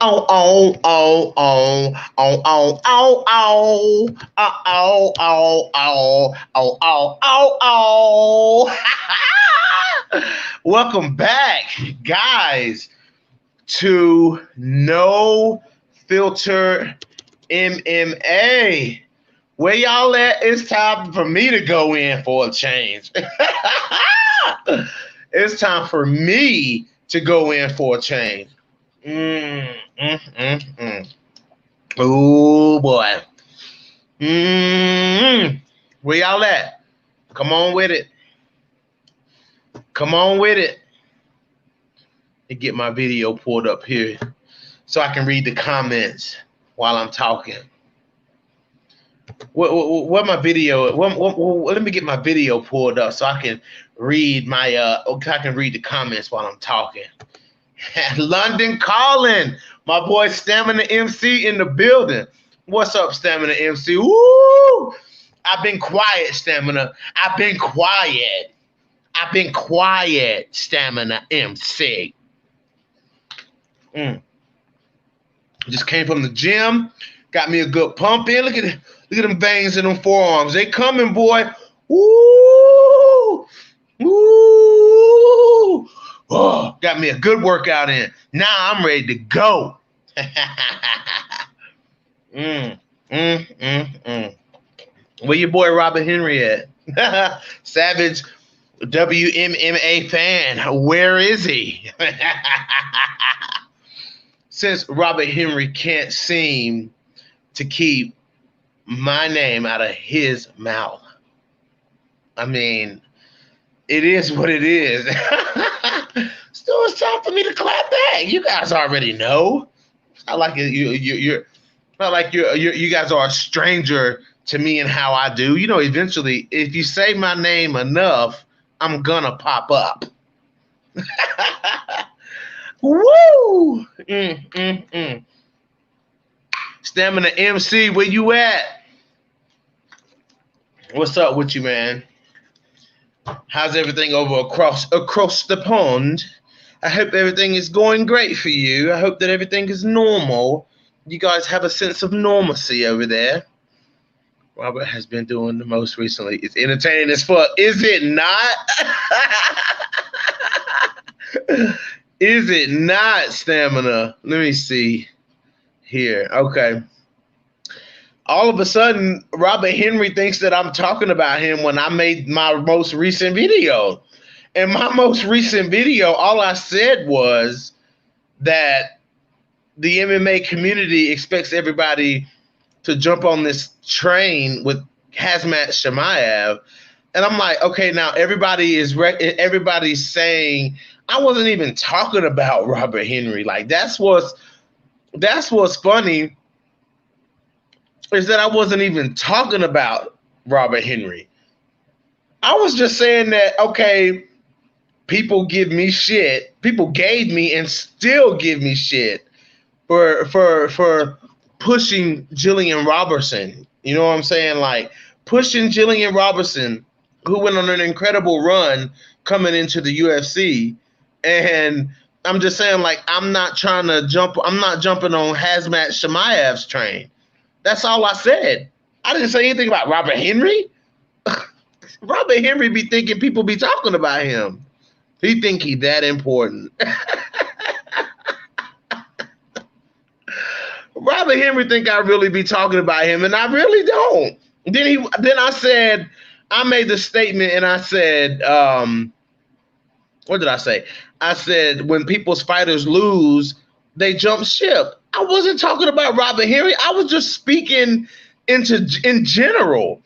Oh, oh, oh, oh, oh, oh, oh, oh, oh, oh, oh, oh, oh, oh, oh. Welcome back, guys, to No Filter MMA. Where y'all at? It's time for me to go in for a change. It's time for me to go in for a change. Mm, mm. Oh boy. Mm. Where y'all at? Come on with it. Come on with it. And get my video pulled up here so I can read the comments while I'm talking. What my video? Let me get my video pulled up so I can read the comments while I'm talking. London calling. My boy Stamina MC in the building. What's up, Stamina MC? Woo! I've been quiet, Stamina. I've been quiet. Stamina MC. Just came from the gym. Got me a good pump in. Look at them veins in them forearms. They coming, boy. Woo! Woo! Oh, got me a good workout in. Now I'm ready to go. Where your boy Robert Henry at? Savage WMMA fan. Where is he? Since Robert Henry can't seem to keep my name out of his mouth. I mean, it is what it is. Still, it's time for me to clap back. You guys already know. It's not like you guys are a stranger to me and how I do. You know, eventually, if you say my name enough, I'm gonna pop up. Woo! Stamina MC, where you at? What's up with you, man? How's everything over across the pond? I hope everything is going great for you. I hope that everything is normal. You guys have a sense of normalcy over there. Robert has been doing the most recently. It's entertaining as fuck. Is it not? Is it not, Stamina? Let me see here. Okay. All of a sudden, Robert Henry thinks that I'm talking about him when I made my most recent video. In my most recent video, all I said was that the MMA community expects everybody to jump on this train with Hazmat Shemaev. And I'm like, okay, now everybody's saying I wasn't even talking about Robert Henry. Like that's what's funny is that I wasn't even talking about Robert Henry. I was just saying that, okay, people give me shit. People gave me and still give me shit for pushing Jillian Robertson. You know what I'm saying? Like pushing Jillian Robertson, who went on an incredible run coming into the UFC. And I'm just saying, like, I'm not jumping on Hazmat Shemaev's train. That's all I said. I didn't say anything about Robert Henry. Robert Henry be thinking people be talking about him. He think he that important. Robert Henry think I really be talking about him, and I really don't. Then I made the statement, and I said, what did I say? I said when people's fighters lose, they jump ship. I wasn't talking about Robert Henry. I was just speaking in general.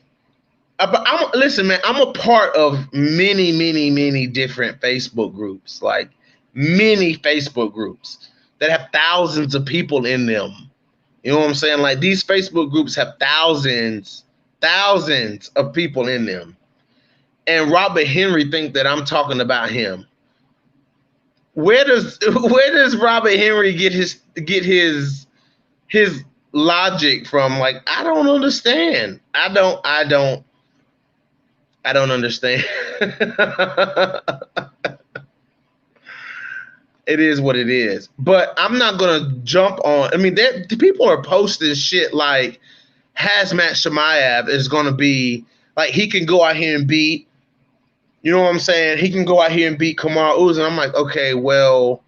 Listen, man, I'm a part of many, many, many different Facebook groups, like many Facebook groups that have thousands of people in them. You know what I'm saying? Like these Facebook groups have thousands of people in them. And Robert Henry think that I'm talking about him. Where does Robert Henry get his logic from? Like, I don't understand. I don't understand. It is what it is. But I'm not gonna jump on. I mean, the people are posting shit like Hazmat Shemaev is gonna be like he can go out here and beat. You know what I'm saying? He can go out here and beat Kamaru Usman. I'm like, okay, well,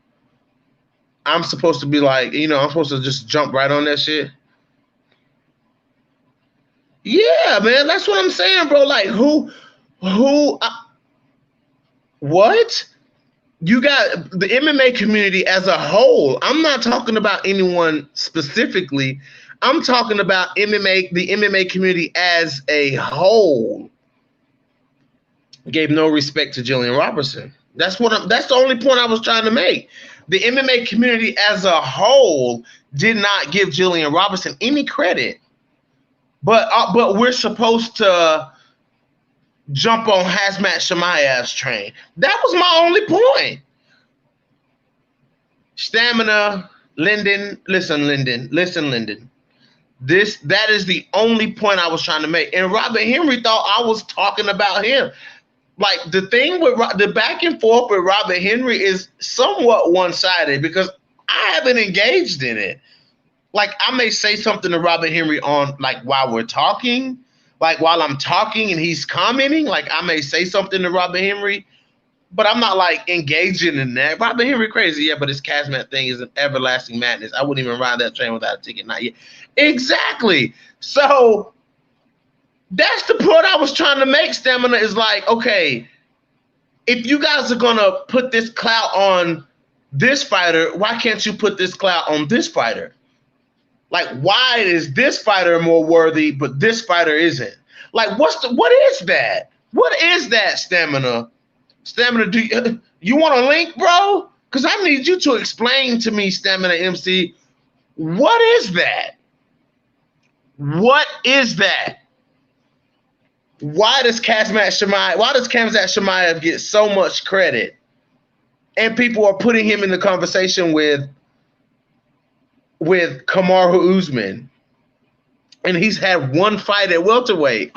I'm supposed to be like, I'm supposed to just jump right on that shit. Yeah, man, that's what I'm saying, bro. Like, what? You got the MMA community as a whole. I'm not talking about anyone specifically. I'm talking about the MMA community as a whole. Gave no respect to Jillian Robertson. That's the only point I was trying to make. The MMA community as a whole did not give Jillian Robertson any credit. But we're supposed to jump on Hazmat Shemaev's train. That was my only point. Stamina, Linden. Listen, Linden. That is the only point I was trying to make. And Robert Henry thought I was talking about him. Like, the thing with the back and forth with Robert Henry is somewhat one-sided because I haven't engaged in it. Like, I may say something to Robert Henry on, like, while we're talking, like, while I'm talking and he's commenting, like, I may say something to Robert Henry, but I'm not, like, engaging in that. Robert Henry crazy, yeah, but his Kazmat thing is an everlasting madness. I wouldn't even ride that train without a ticket, not yet. Exactly. So that's the point I was trying to make, Stamina, is like, okay, if you guys are going to put this clout on this fighter, why can't you put this clout on this fighter? Like, why is this fighter more worthy, but this fighter isn't? Like, what is that? What is that, Stamina? Stamina, do you want a link, bro? Because I need you to explain to me, Stamina MC, what is that? What is that? Why does Kazmat Shemaev get so much credit? And people are putting him in the conversation with Kamaru Usman. And he's had one fight at welterweight.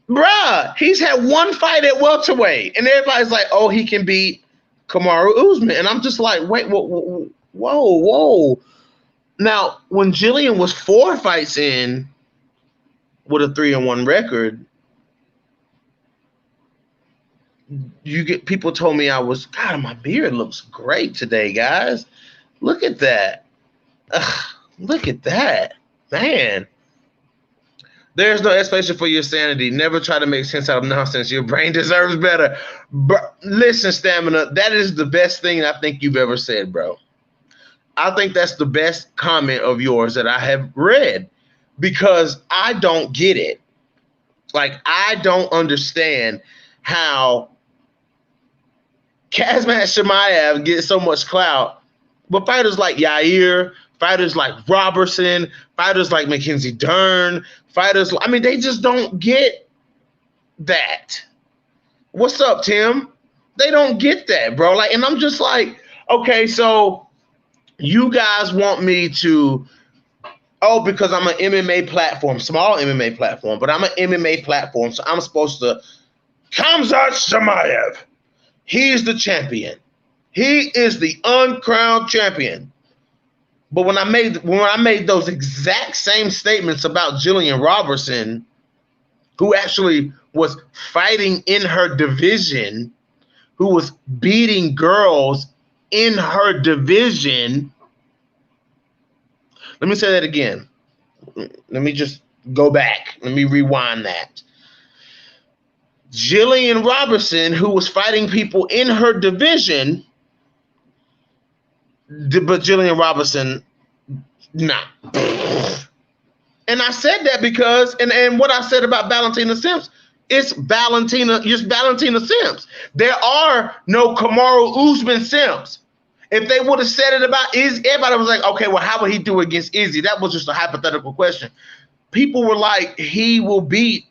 Bruh, he's had one fight at welterweight. And everybody's like, oh, he can beat Kamaru Usman. And I'm just like, wait, whoa. Now, when Jillian was 4 fights in with a 3-1 record, people told me God, my beard looks great today, guys. Look at that. Look at that. Man. There's no explanation for your sanity. Never try to make sense out of nonsense. Your brain deserves better. Listen, Stamina, that is the best thing I think you've ever said, bro. I think that's the best comment of yours that I have read because I don't get it. Like, I don't understand how Kazmat Shemaev gets so much clout, but fighters like Yair, fighters like Robertson, fighters like Mackenzie Dern, they just don't get that. What's up, Tim? They don't get that, bro. Like, and I'm just like, okay, so you guys want me to, because I'm an MMA platform, small MMA platform, but I'm an MMA platform, so I'm supposed to, Khamzat Shemaev, he's the champion. He is the uncrowned champion. But when I made those exact same statements about Jillian Robertson, who actually was fighting in her division, who was beating girls in her division. Let me say that again. Let me just go back. Let me rewind that. Jillian Robertson, who was fighting people in her division, but Jillian Robertson, nah. And I said that because, and what I said about Valentina Sims, it's Valentina Sims. There are no Kamaru Usman Sims. If they would have said it about Izzy, everybody was like, okay, well, how would he do against Izzy? That was just a hypothetical question. People were like, he will beat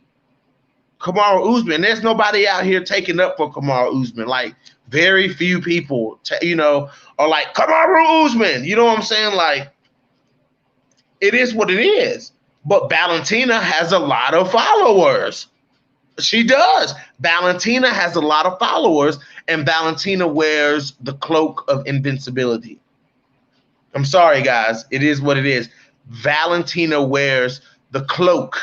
Kamaru Usman. There's nobody out here taking up for Kamaru Usman. Like, very few people, are like, Kamaru Usman. You know what I'm saying? Like, it is what it is. But Valentina has a lot of followers. She does. Valentina has a lot of followers, and Valentina wears the cloak of invincibility. I'm sorry, guys. It is what it is. Valentina wears the cloak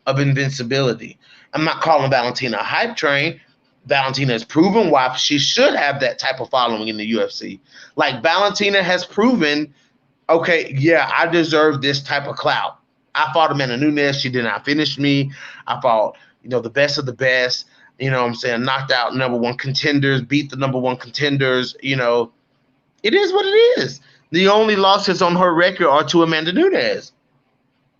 of invincibility. I'm not calling Valentina a hype train. Valentina has proven why she should have that type of following in the UFC. Like Valentina has proven, okay, yeah, I deserve this type of clout. I fought Amanda Nunes. She did not finish me. I fought, the best of the best. You know what I'm saying? Knocked out number one contenders, beat the number one contenders. It is what it is. The only losses on her record are to Amanda Nunes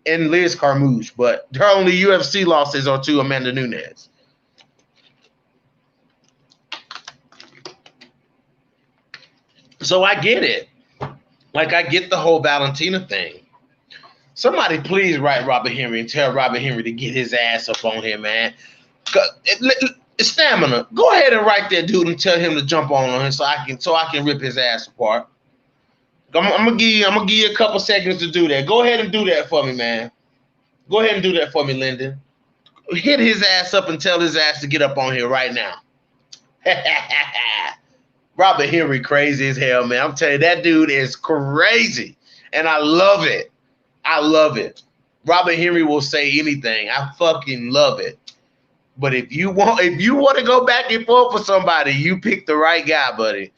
and Liz Carmouche, but her only UFC losses are to Amanda Nunes. So I get it. Like, I get the whole Valentina thing. Somebody please write Robert Henry and tell Robert Henry to get his ass up on here, man. Stamina, go ahead and write that dude and tell him to jump on him so I can rip his ass apart. I'm gonna give you a couple seconds to do that. Go ahead and do that for me, man. Go ahead and do that for me, Lyndon. Hit his ass up and tell his ass to get up on here right now. Robert Henry crazy as hell, man. I'm telling you, that dude is crazy. And I love it. I love it. Robert Henry will say anything. I fucking love it. But if you want to go back and forth with somebody, you pick the right guy, buddy.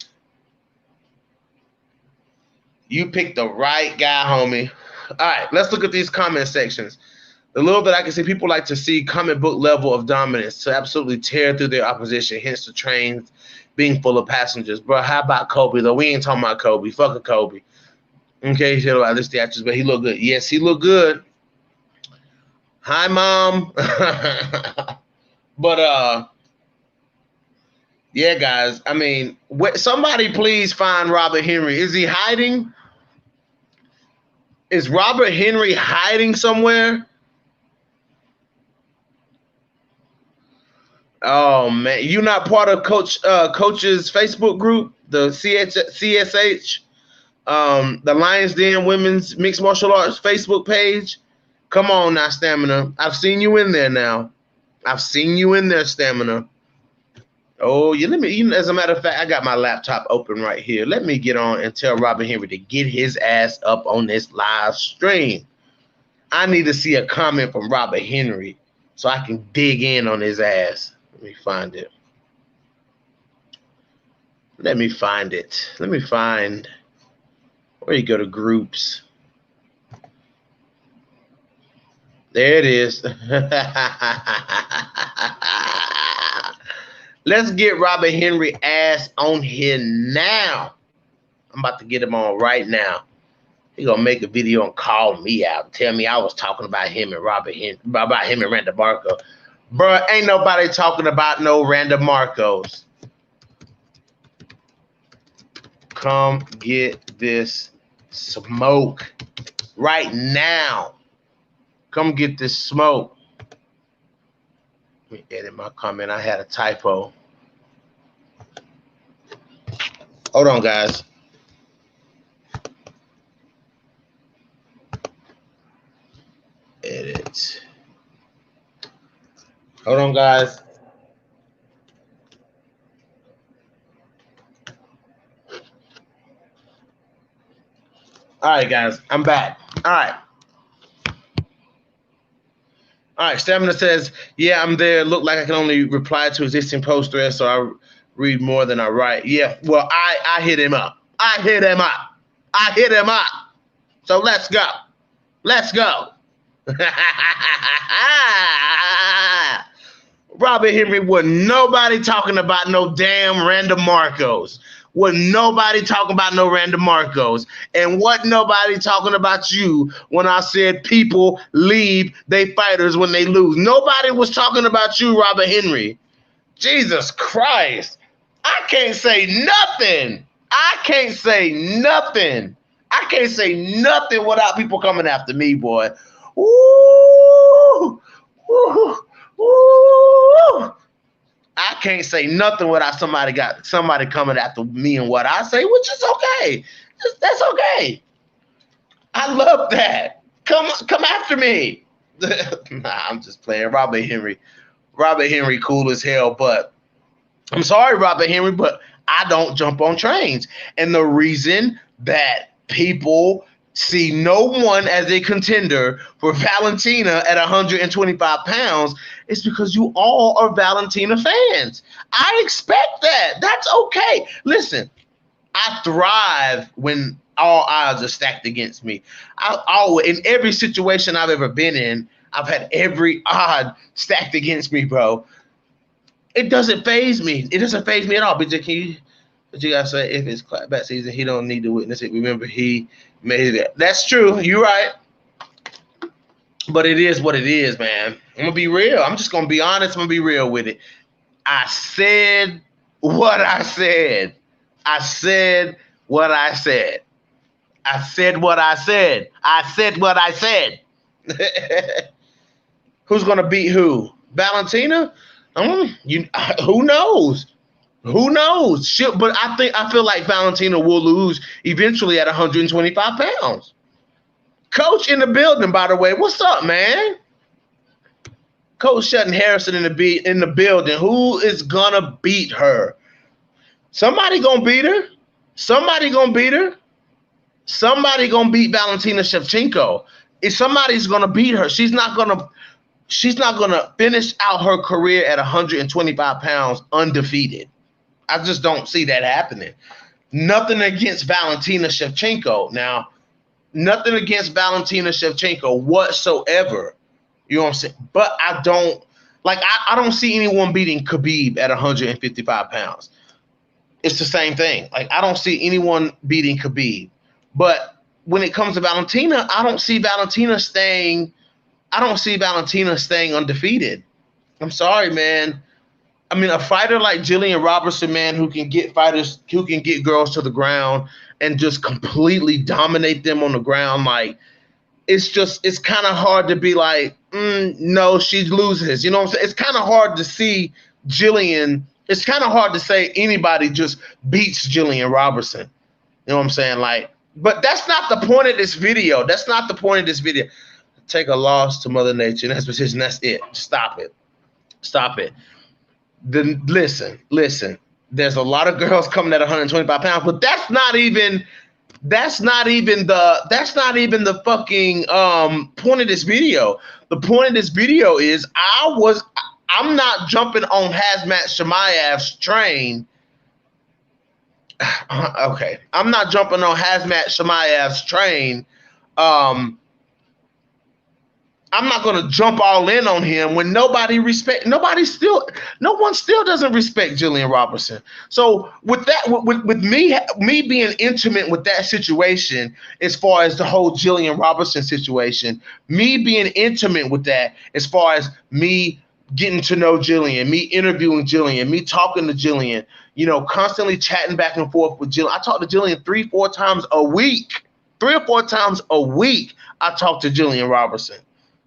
You picked the right guy, homie. All right, let's look at these comment sections. The little that I can see, people like to see comic book level of dominance to absolutely tear through their opposition, hence the trains being full of passengers. Bro, how about Kobe, though? We ain't talking about Kobe. Fuck a Kobe. Okay, he said about this theatrics, but he looked good. Yes, he looked good. Hi, Mom. But, yeah, guys, I mean, somebody please find Robert Henry. Is he hiding? Is Robert Henry hiding somewhere? Oh, man. You're not part of Coach's Facebook group, the CSH, the Lions Den Women's Mixed Martial Arts Facebook page? Come on now, Stamina. I've seen you in there now. I've seen you in there, Stamina. Oh, as a matter of fact, I got my laptop open right here. Let me get on and tell Robert Henry to get his ass up on this live stream. I need to see a comment from Robert Henry so I can dig in on his ass. Let me find it. Let me find where you go to groups. There it is. Let's get Robert Henry ass on here now. I'm about to get him on right now. He gonna make a video and call me out. Tell me I was talking about him and Robert Henry, about him and Randa Marco. Bruh, ain't nobody talking about no Randa Marcos. Come get this smoke right now. Come get this smoke. Let me edit my comment. I had a typo. Hold on, guys. Edit. Hold on, guys. All right, guys. I'm back. All right. All right, Stamina says, yeah, I'm there. Look like I can only reply to existing post threads, so I read more than I write. Yeah, well, I hit him up. I hit him up. So let's go. Robert Henry, wasn't nobody talking about no damn Randa Marcos. Wasn't nobody talking about no Randa Marcos. And wasn't nobody talking about you when I said people leave they fighters when they lose. Nobody was talking about you, Robert Henry. Jesus Christ. I can't say nothing. I can't say nothing without people coming after me, boy. Ooh. I can't say nothing without somebody coming after me and what I say, which is okay. That's okay. I love that. Come after me. Nah, I'm just playing. Robert Henry. Robert Henry cool as hell, but I'm sorry, Robert Henry, but I don't jump on trains. And the reason that people see no one as a contender for Valentina at 125 pounds is because you all are Valentina fans. I expect that. That's okay. Listen, I thrive when all odds are stacked against me. I always, in every situation I've ever been in, I've had every odd stacked against me, bro. It doesn't phase me. It doesn't phase me at all. But you gotta say, if it's clapback season, he don't need to witness it. Remember, he made it. That's true. You're right. But it is what it is, man. I'm gonna be real. I'm just gonna be honest. I'm gonna be real with it. I said what I said. I said what I said. I said what I said. I said what I said. Who's gonna beat who? Valentina? Who knows? Who knows? But I feel like Valentina will lose eventually at 125 pounds. Coach in the building, by the way. What's up, man? Coach Sutton Harrison in the building. Who is gonna beat her? Somebody gonna beat her. Somebody gonna beat her. Somebody gonna beat Valentina Shevchenko. If somebody's gonna beat her, she's not gonna finish out her career at 125 pounds undefeated. I just don't see that happening. Nothing against Valentina Shevchenko. Now, nothing against Valentina Shevchenko whatsoever. You know what I'm saying? But I don't see anyone beating Khabib at 155 pounds. It's the same thing. Like, I don't see anyone beating Khabib. But when it comes to Valentina, I don't see Valentina staying undefeated. I'm sorry, man. I mean, a fighter like Jillian Robertson, man, who can get girls to the ground and just completely dominate them on the ground, like, it's kind of hard to be like, no, she loses. You know what I'm saying? It's kind of hard to see Jillian. It's kind of hard to say anybody just beats Jillian Robertson. You know what I'm saying? Like, but that's not the point of this video. That's not the point of this video. Take a loss to Mother Nature. That's position. That's it. Stop it. Stop it. Then listen. There's a lot of girls coming at 125 pounds, but that's not even the fucking point of this video. The point of this video is I'm not jumping on Hazmat Shemayev's train. Okay. I'm not jumping on Hazmat Shemayev's train. I'm not going to jump all in on him when no one still doesn't respect Jillian Robertson. So with that, with me being intimate with that situation, as far as the whole Jillian Robertson situation, me being intimate with that, as far as me getting to know Jillian, me interviewing Jillian, me talking to Jillian, constantly chatting back and forth with Jillian. I talk to Jillian 3 or 4 times a week. 3 or 4 times a week, I talk to Jillian Robertson.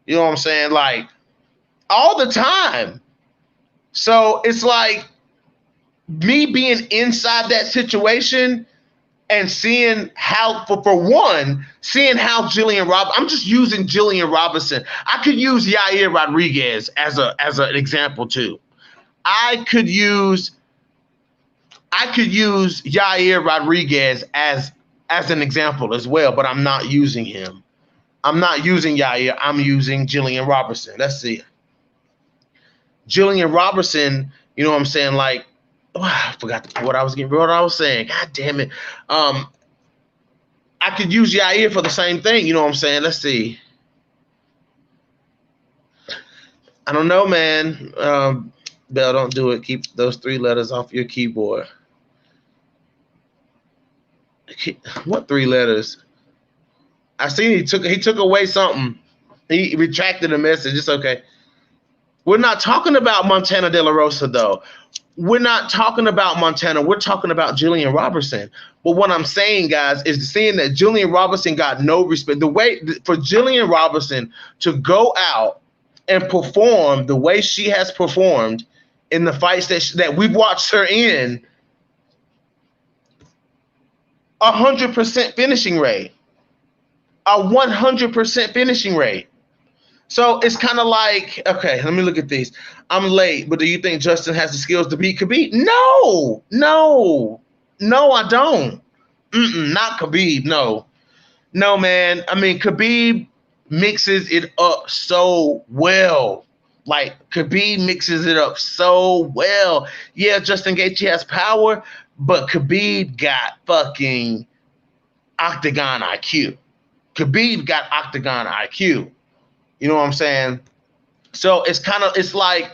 You know what I'm saying? Like, all the time. So it's like me being inside that situation and seeing how, seeing how Jillian Robertson, I'm just using Jillian Robertson. I could use Yair Rodriguez as an example too. I could use Yair Rodriguez as an example as well, but I'm not using him. I'm not using Yair. I'm using Jillian Robertson. Let's see. Jillian Robertson, you know what I'm saying? Like, I forgot what I was saying. God damn it. I could use Yair for the same thing. You know what I'm saying? Let's see. I don't know, man. Bell, don't do it. Keep those 3 letters off your keyboard. What 3 letters? I seen he took away something. He retracted a message. It's okay. We're not talking about Montana De La Rosa, though. We're not talking about Montana. We're talking about Jillian Robertson. But what I'm saying, guys, is seeing that Jillian Robertson got no respect. The way for Jillian Robertson to go out and perform the way she has performed in the fights that we've watched her in, 100% finishing rate. A 100% finishing rate. So it's kind of like, okay, let me look at these. I'm late, but do you think Justin has the skills to beat Khabib? No, no, no, I don't. Not Khabib. No, no, man. I mean, Khabib mixes it up so well. Like Khabib mixes it up so well. Yeah, Justin Gaethje has power, but Khabib got fucking octagon IQ. Khabib got octagon IQ. You know what I'm saying? So it's like,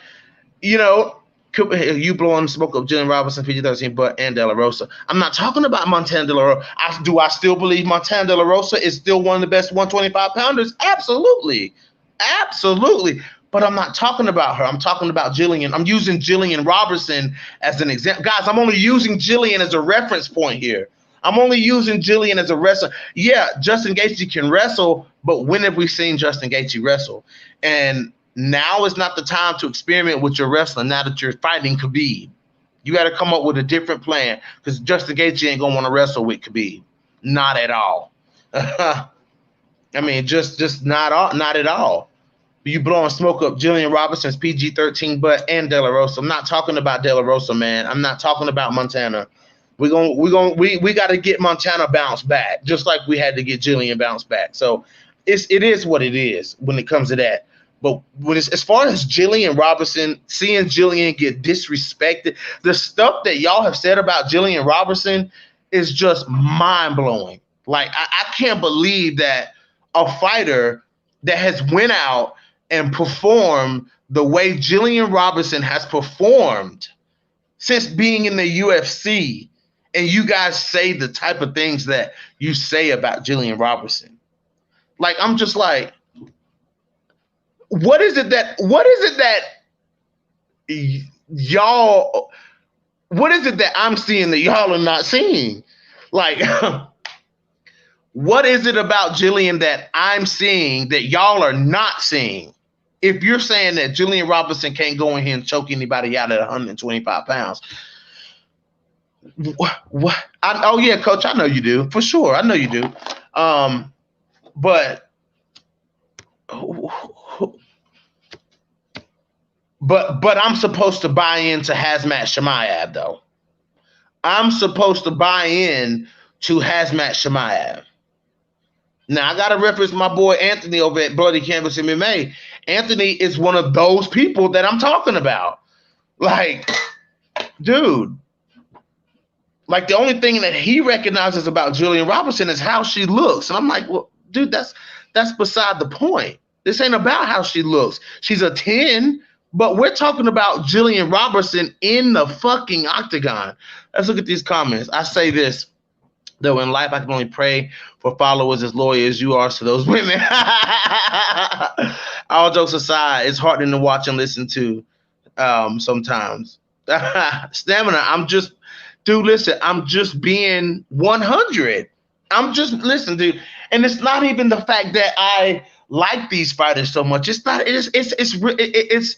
you know, you blowing smoke up Jillian Robinson, PG-13, but and De La Rosa. I'm not talking about Montana De La Rosa. Do I still believe Montana De La Rosa is still one of the best 125 pounders? Absolutely. Absolutely. But I'm not talking about her. I'm talking about Jillian. I'm using Jillian Robertson as an example. Guys, I'm only using Jillian as a reference point here. I'm only using Jillian as a wrestler. Yeah, Justin Gaethje can wrestle, but when have we seen Justin Gaethje wrestle? And now is not the time to experiment with your wrestling now that you're fighting Khabib. You got to come up with a different plan because Justin Gaethje ain't going to want to wrestle with Khabib. Not at all. I mean, just not at all. You blowing smoke up Jillian Robinson's PG-13 butt and De La Rosa. I'm not talking about De La Rosa, man. I'm not talking about Montana. We got to get Montana bounced back, just like we had to get Jillian bounced back. So it is what it is when it comes to that. But as far as Jillian Robinson, seeing Jillian get disrespected, the stuff that y'all have said about Jillian Robinson is just mind blowing. Like I can't believe that a fighter that has went out and performed the way Jillian Robinson has performed since being in the UFC, and you guys say the type of things that you say about Jillian Robinson. Like, I'm just like, what is it that y'all, what is it that I'm seeing that y'all are not seeing? Like, what is it about Jillian that I'm seeing that y'all are not seeing? If you're saying that Jillian Robinson can't go in here and choke anybody out at 125 pounds, what? Oh yeah, coach, I know you do for sure. I know you do. But I'm supposed to buy into Hazmat Shemaev though. I'm supposed to buy in to Hazmat Shemaev. Now I gotta reference my boy Anthony over at Bloody Canvas MMA. Anthony is one of those people that I'm talking about. Like, dude. Like, the only thing that he recognizes about Jillian Robinson is how she looks. And I'm like, well, dude, that's beside the point. This ain't about how she looks. She's a 10, but we're talking about Jillian Robinson in the fucking octagon. Let's look at these comments. I say this, though, in life I can only pray for followers as loyal as you are to those women. All jokes aside, it's heartening to watch and listen to sometimes. Stamina, dude, listen, I'm just being 100. Listen, dude. And it's not even the fact that I like these fighters so much. It's not, it's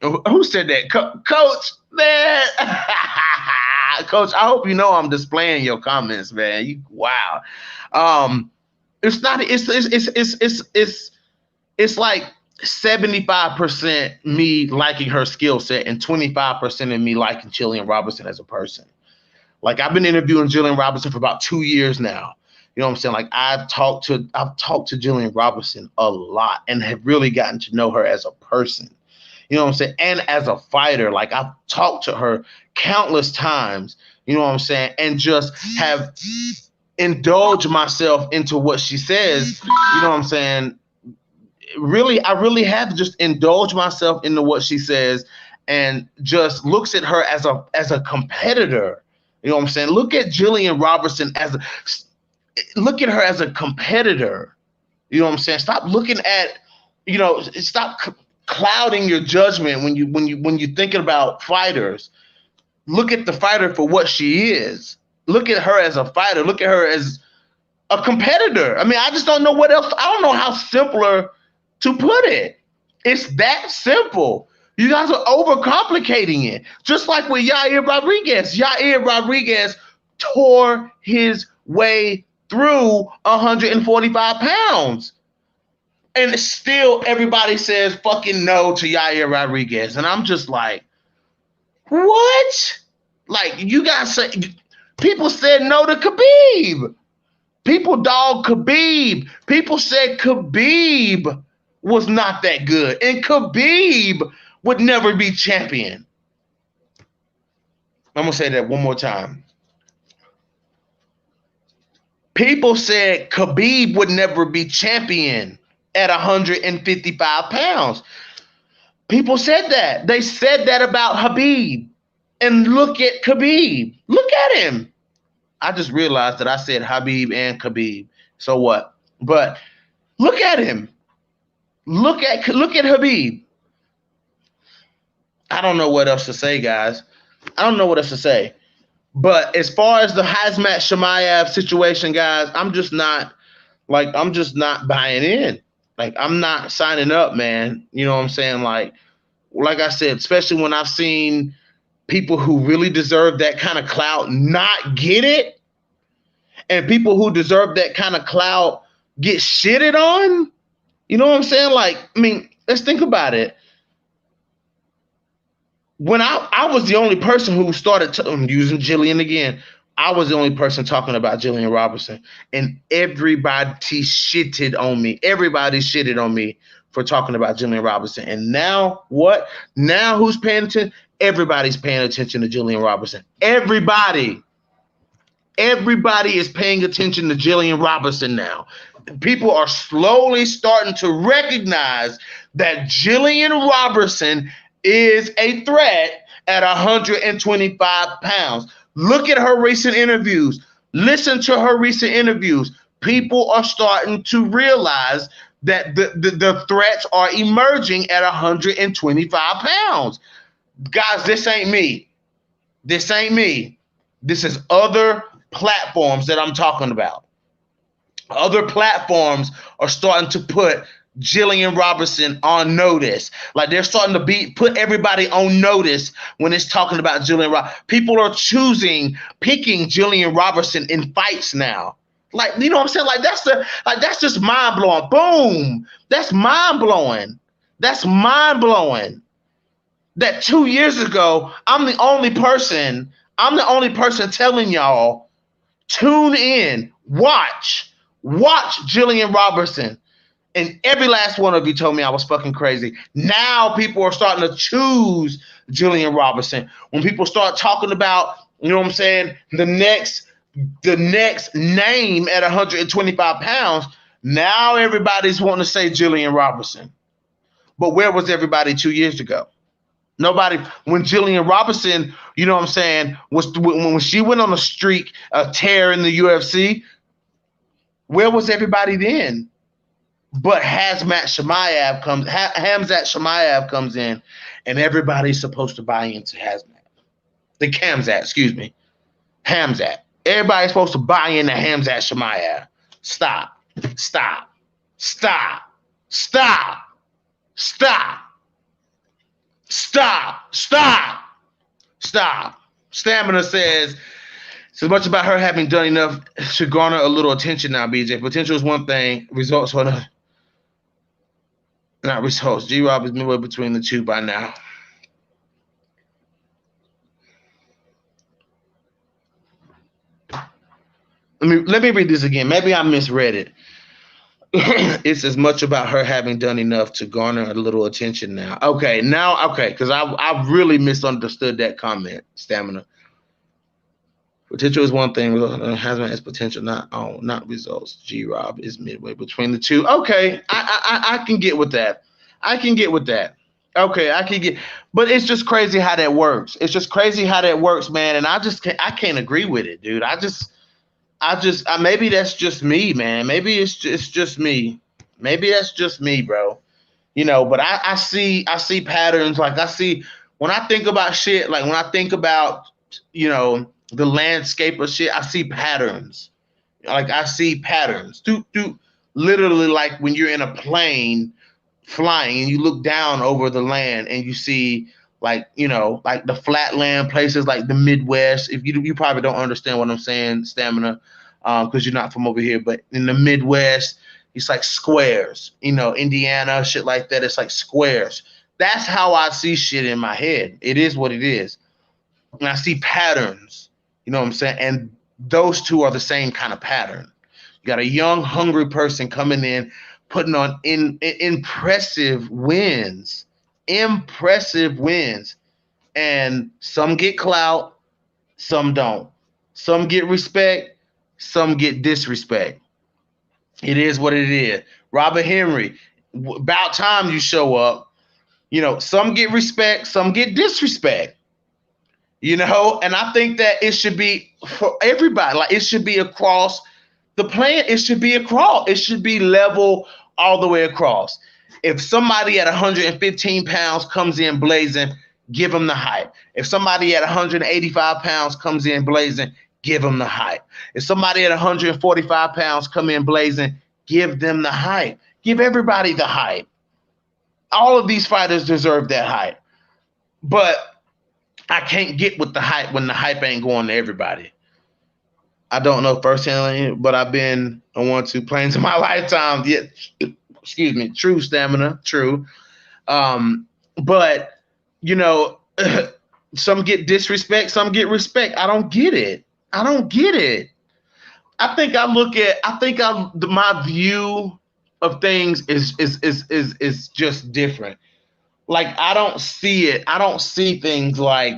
who said that? Coach, man. Coach, I hope you know I'm displaying your comments, man. Wow. It's not, it's like 75% me liking her skill set and 25% of me liking Jillian Robinson as a person. Like, I've been interviewing Jillian Robinson for about 2 years now. You know what I'm saying? Like, I've talked to Jillian Robinson a lot and have really gotten to know her as a person. You know what I'm saying? And as a fighter, like, I've talked to her countless times, you know what I'm saying? And just have indulged myself into what she says, you know what I'm saying? Really, I really have just indulged myself into what she says and just looks at her as a competitor. You know what I'm saying? Look at Jillian Robinson look at her as a competitor. You know what I'm saying? Stop looking at, stop clouding your judgment when you're thinking about fighters. Look at the fighter for what she is. Look at her as a fighter. Look at her as a competitor. I mean, I just don't know what else. I don't know how simpler to put it. It's that simple. You guys are overcomplicating it. Just like with Yair Rodriguez. Yair Rodriguez tore his way through 145 pounds. And still everybody says fucking no to Yair Rodriguez. And I'm just like, what? Like, you guys say, people said no to Khabib. People dog Khabib. People said Khabib was not that good. And Khabib would never be champion. I'm going to say that one more time. People said Khabib would never be champion at 155 pounds. People said that. They said that about Khabib. And look at Khabib. Look at him. I just realized that I said Habib and Khabib. So what? But look at him. Look at Khabib. I don't know what else to say, guys. I don't know what else to say. But as far as the Khamzat Chimaev situation, guys, I'm just not buying in. Like, I'm not signing up, man. You know what I'm saying? Like I said, especially when I've seen people who really deserve that kind of clout not get it, and people who deserve that kind of clout get shitted on. You know what I'm saying? Like, I mean, let's think about it. When I was the only person who started I'm using Jillian again. I was the only person talking about Jillian Robertson, and everybody shitted on me. Everybody shitted on me for talking about Jillian Robertson. And now what? Now who's paying attention? Everybody's paying attention to Jillian Robertson. Everybody is paying attention to Jillian Robertson now. People are slowly starting to recognize that Jillian Robertson is a threat at 125 pounds. Look at her recent interviews. Listen to her recent interviews. People are starting to realize that the threats are emerging at 125 pounds. Guys, this ain't me. This ain't me. This is other platforms that I'm talking about. Other platforms are starting to put Jillian Robertson on notice. Like, they're starting to put everybody on notice when it's talking about Jillian Robertson. People are picking Jillian Robertson in fights now. Like, you know what I'm saying? Like, that's just mind blowing. Boom. That's mind blowing. That's mind blowing. That 2 years ago, I'm the only person telling y'all, tune in, watch Jillian Robertson. And every last one of you told me I was fucking crazy. Now people are starting to choose Jillian Robertson. When people start talking about, you know what I'm saying, the next name at 125 pounds, now everybody's wanting to say Jillian Robertson. But where was everybody 2 years ago? Nobody. When Jillian Robertson, you know what I'm saying, when she went on a streak, a tear in the UFC, where was everybody then? But Khamzat Chimaev comes in, and everybody's supposed to buy into Khamzat, excuse me. Khamzat. Everybody's supposed to buy into Khamzat Chimaev. Stop. Stamina says, so much about her having done enough to garner a little attention now, BJ. Potential is one thing, results are another. Not results. G-Rob is midway between the two by now. Let me read this again. Maybe I misread it. It's as much about her having done enough to garner a little attention now. Okay, because I really misunderstood that comment, Stamina. Potential is one thing, has potential, not results. G-Rob is midway between the two. Okay, I can get with that. Okay, I can get, but it's just crazy how that works. Man, and I can't agree with it, dude. Maybe that's just me, man. Maybe it's just me. Maybe that's just me, bro. You know, but I see patterns. Like, when I think about shit, like when I think about, you know, the landscape of shit, I see patterns. Like, I see patterns. Literally, like when you're in a plane flying and you look down over the land and you see, like, you know, like the flatland places like the Midwest. If you probably don't understand what I'm saying, Stamina, because you're not from over here, but in the Midwest, It's like squares, Indiana, shit like that. It's like squares. That's how I see shit in my head. It is what it is. And I see patterns, you know what I'm saying? And those two are the same kind of pattern. You got a young, hungry person coming in, putting on impressive wins. Impressive wins. And some get clout, some don't. Some get respect, some get disrespect. It is what it is. Robert Henry, about time you show up. Some get respect, some get disrespect. And I think that it should be for everybody. Like, it should be across the plan. It should be across. It should be level all the way across. If somebody at 115 pounds comes in blazing, give them the hype. If somebody at 185 pounds comes in blazing, give them the hype. If somebody at 145 pounds come in blazing, give them the hype. Give everybody the hype. All of these fighters deserve that hype. But I can't get with the hype when the hype ain't going to everybody. I don't know firsthand, but I've been on 1-2 planes in my lifetime. Yeah, excuse me. True, Stamina. True. But, some get disrespect, some get respect. I don't get it. I think my view of things is just different. Like, I don't see it. I don't see things like,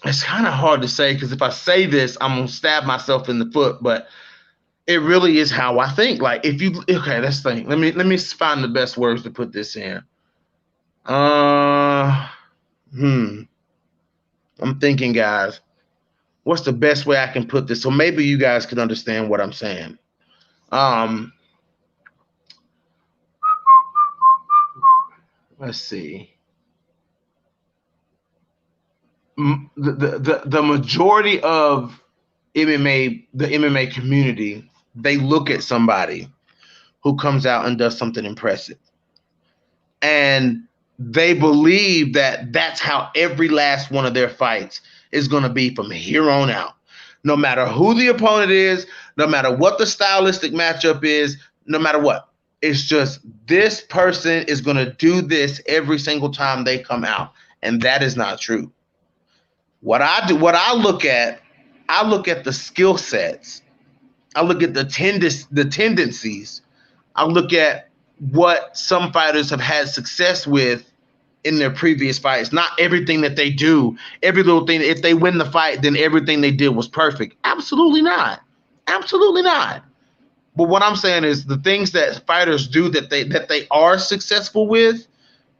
it's kind of hard to say, because if I say this, I'm going to stab myself in the foot, but it really is how I think. Like, okay, let's think. Let me find the best words to put this in. I'm thinking, guys, what's the best way I can put this? So maybe you guys can understand what I'm saying. Let's see. The majority of the MMA community, they look at somebody who comes out and does something impressive, and they believe that that's how every last one of their fights is going to be from here on out. No matter who the opponent is, no matter what the stylistic matchup is, no matter what. It's just, this person is going to do this every single time they come out. And that is not true. What I look at the skill sets. I look at the tendencies. I look at what some fighters have had success with in their previous fights. Not everything that they do, every little thing. If they win the fight, then everything they did was perfect. Absolutely not. Absolutely not. But what I'm saying is, the things that fighters do that they are successful with,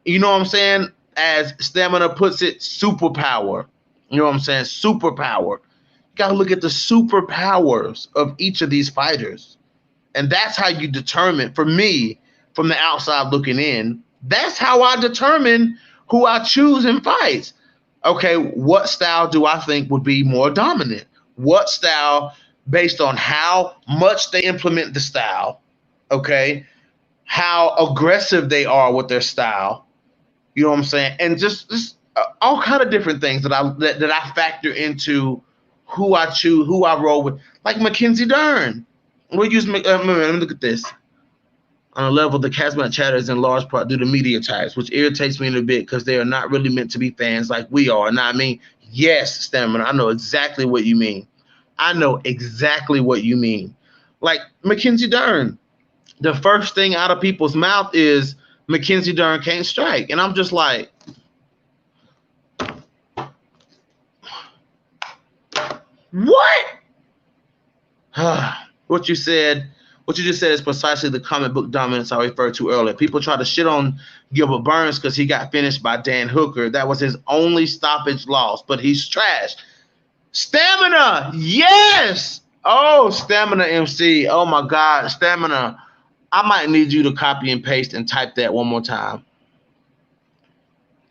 you know what I'm saying? As Stamina puts it, superpower. You know what I'm saying? Superpower. You got to look at the superpowers of each of these fighters. And that's how you determine, for me, from the outside looking in, that's how I determine who I choose in fights. Okay, what style do I think would be more dominant? What style, based on how much they implement the style, okay, how aggressive they are with their style, you know what I'm saying? And just all kind of different things that I factor into who I choose, who I roll with. Like Mackenzie Dern. We'll use, let me look at this. On a level, the Casmat chatter is in large part due to media types, which irritates me in a bit because they are not really meant to be fans like we are. And I mean, yes, Stamina, I know exactly what you mean. Like Mackenzie Dern, the first thing out of people's mouth is Mackenzie Dern can't strike. And I'm just like, what? What you just said is precisely the comic book dominance I referred to earlier. People try to shit on Gilbert Burns because he got finished by Dan Hooker. That was his only stoppage loss, but he's trash. Stamina, yes! Oh, Stamina MC. Oh, my God, Stamina. I might need you to copy and paste and type that one more time.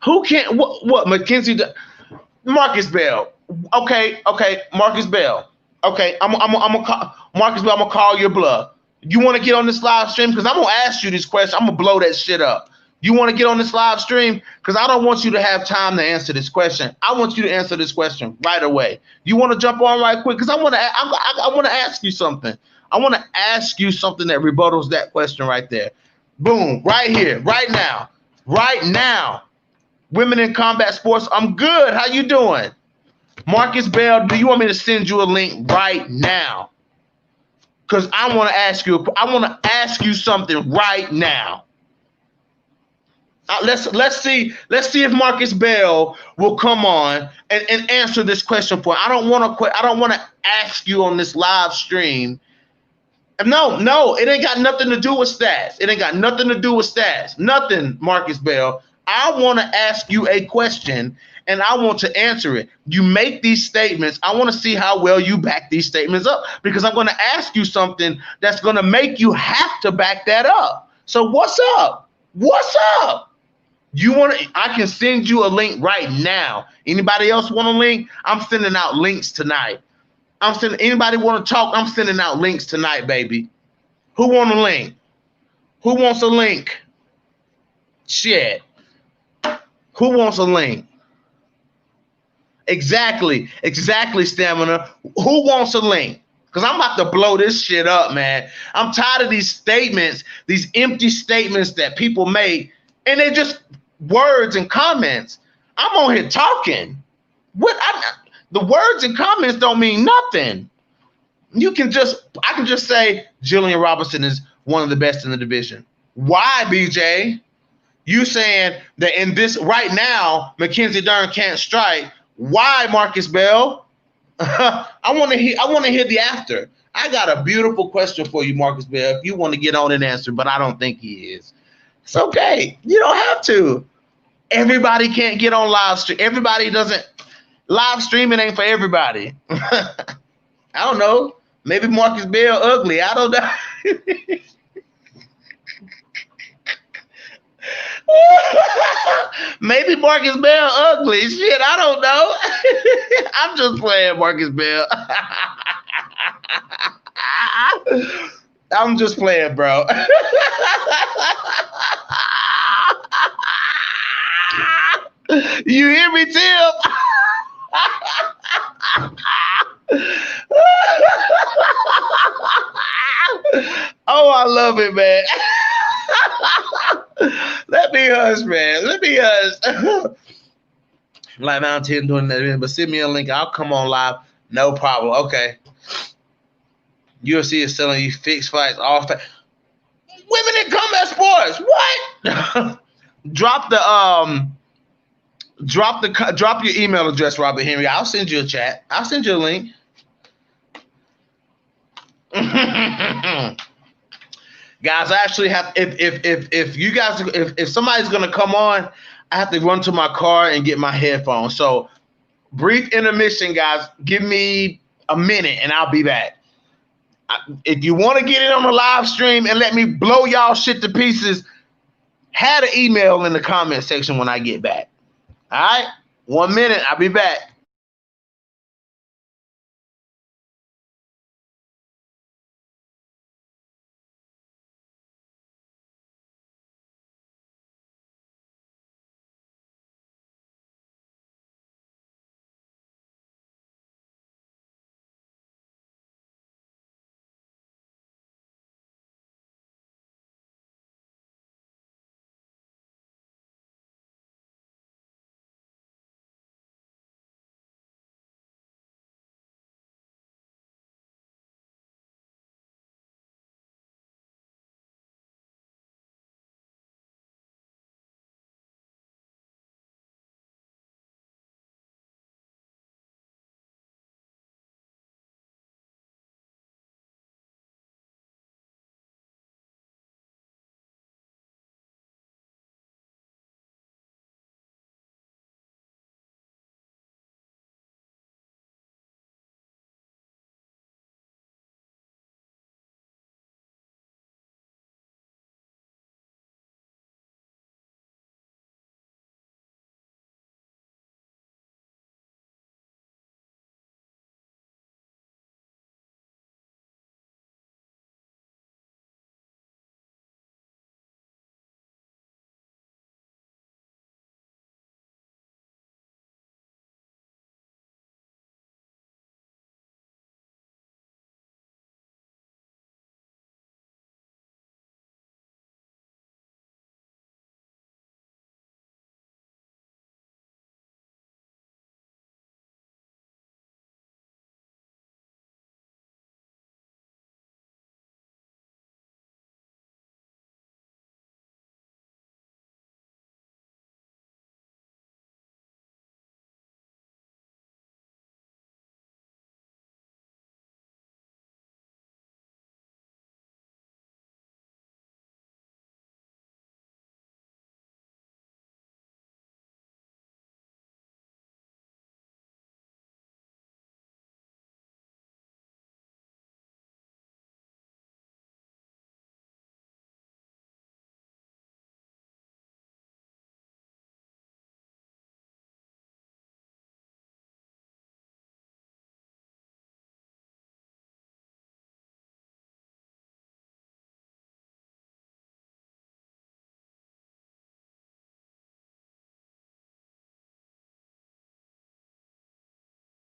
Who can't? What Mackenzie? Marcus Bell. Okay, Marcus Bell. Okay, I'm gonna call Marcus Bell. I'm gonna call your bluff. You want to get on this live stream? Because I'm gonna ask you this question. I'm gonna blow that shit up. You want to get on this live stream? Because I don't want you to have time to answer this question. I want you to answer this question right away. You want to jump on right quick? Because I want to ask you something. I want to ask you something that rebuttals that question right there. Boom, right here, right now, right now. Women in combat sports. I'm good. How you doing? Marcus Bell, do you want me to send you a link right now? Because I want to ask you. I want to ask you something right now. Let's see if Marcus Bell will come on and answer this question for. I don't want to ask you on this live stream. No, it ain't got nothing to do with stats. It ain't got nothing to do with stats. Nothing, Marcus Bell. I want to ask you a question and I want to answer it. You make these statements. I want to see how well you back these statements up because I'm going to ask you something that's going to make you have to back that up. So what's up? What's up? I can send you a link right now. Anybody else want a link? I'm sending out links tonight. Anybody want to talk? I'm sending out links tonight, baby. Who want a link? Who wants a link? Shit. Who wants a link? Exactly, Stamina. Who wants a link? Because I'm about to blow this shit up, man. I'm tired of these statements, these empty statements that people make, and they're just words and comments. I'm on here talking. The words and comments don't mean nothing. I can just say Jillian Robinson is one of the best in the division. Why, BJ? You saying that in this right now, Mackenzie Dern can't strike. Why, Marcus Bell? I want to hear the after. I got a beautiful question for you, Marcus Bell. If you want to get on and answer, but I don't think he is. It's okay. You don't have to. Everybody can't get on live stream. Everybody doesn't. Live streaming ain't for everybody. I don't know. Maybe Marcus Bell ugly. I don't know. Maybe Marcus Bell ugly. Shit, I don't know. I'm just playing, Marcus Bell. I'm just playing, bro. You hear me, Tim? Oh, I love it, man. Let me hush, man. Let me hush. Like Mountain doing that, but send me a link. I'll come on live. No problem. Okay. UFC is selling you fixed fights, all fights. Women in combat sports. What? Drop your email address, Robert Henry. I'll send you a chat. I'll send you a link. Guys, I actually have if somebody's gonna come on, I have to run to my car and get my headphones. So brief intermission, guys. Give me a minute and I'll be back. If you want to get it on the live stream and let me blow y'all shit to pieces, have an email in the comment section when I get back. All right? 1 minute, I'll be back.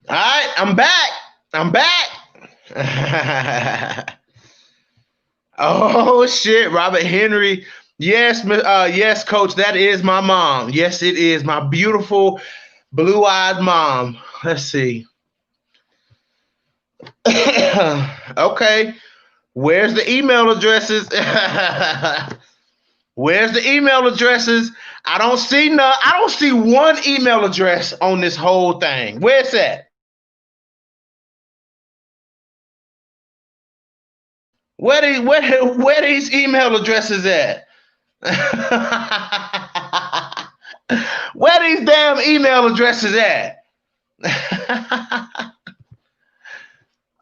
All right, I'm back. I'm back. Oh shit, Robert Henry. Yes, yes, coach, that is my mom. Yes, it is my beautiful blue-eyed mom. Let's see. Okay, where's the email addresses? Where's the email addresses? I don't see none. I don't see one email address on this whole thing. Where's that? Where these email addresses at? Where these damn email addresses at?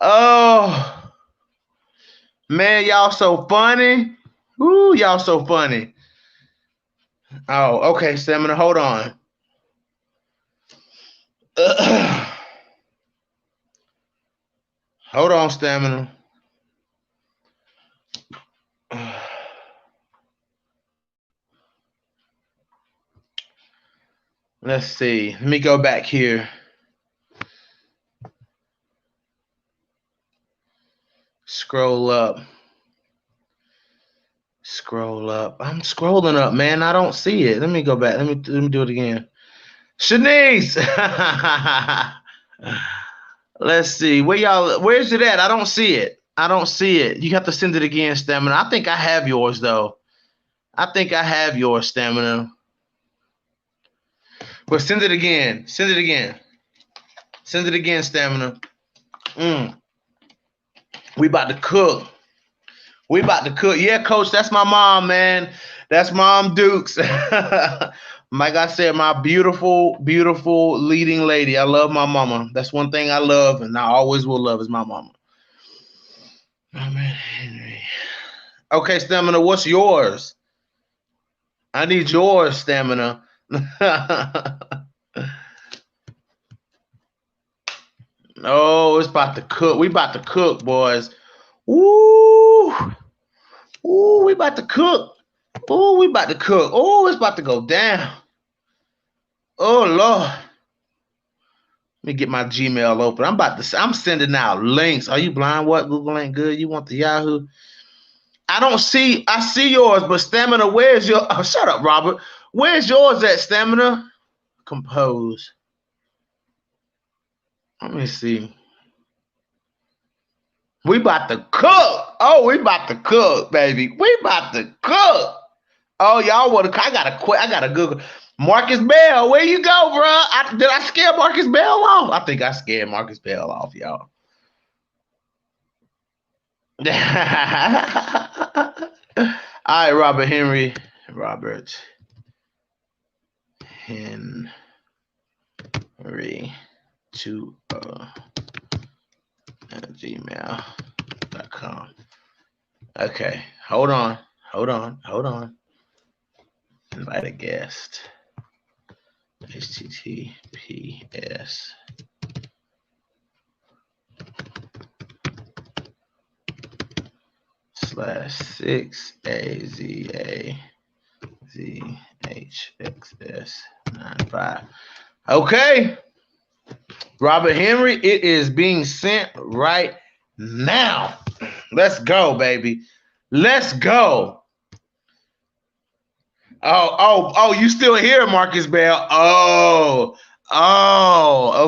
Oh man, y'all so funny. Woo, y'all so funny. Oh, okay, Stamina, hold on. Hold on, Stamina. Let's see. Let me go back here. Scroll up. Scroll up. I'm scrolling up, man. I don't see it. Let me go back. Let me do it again. Shanice. Let's see. Where's it at? I don't see it. I don't see it. You have to send it again, Stamina. I think I have yours though. I think I have yours, Stamina. But send it again. Send it again. Send it again, Stamina. We about to cook. We about to cook. Yeah, coach, that's my mom, man. That's Mom Dukes. Like I said, my beautiful, beautiful leading lady. I love my mama. That's one thing I love, and I always will love is my mama. Oh, man, Henry. Okay, Stamina, what's yours? I need yours, Stamina. Oh, it's about to cook. We about to cook, boys. Woo! Ooh, we about to cook. Ooh, we about to cook. Oh, it's about to go down. Oh Lord. Let me get my Gmail open. I'm sending out links. Are you blind? What? Google ain't good. You want the Yahoo? I see yours, but Stamina, where's your shut up, Robert. Where's yours at, Stamina? Compose. Let me see. We about to cook. Oh, we about to cook, baby. We about to cook. Oh, y'all want to? I gotta Google Marcus Bell. Where you go, bro? Did I scare Marcus Bell off? I think I scared Marcus Bell off, y'all. All right, Robert Henry. Robert Henry to gmail.com. Okay, hold on. Invite a guest. HTTPS. /6AZAZHXS95. Okay. Robert Henry, it is being sent right now. Let's go, baby. Let's go. Oh, you still here, Marcus Bell? Oh,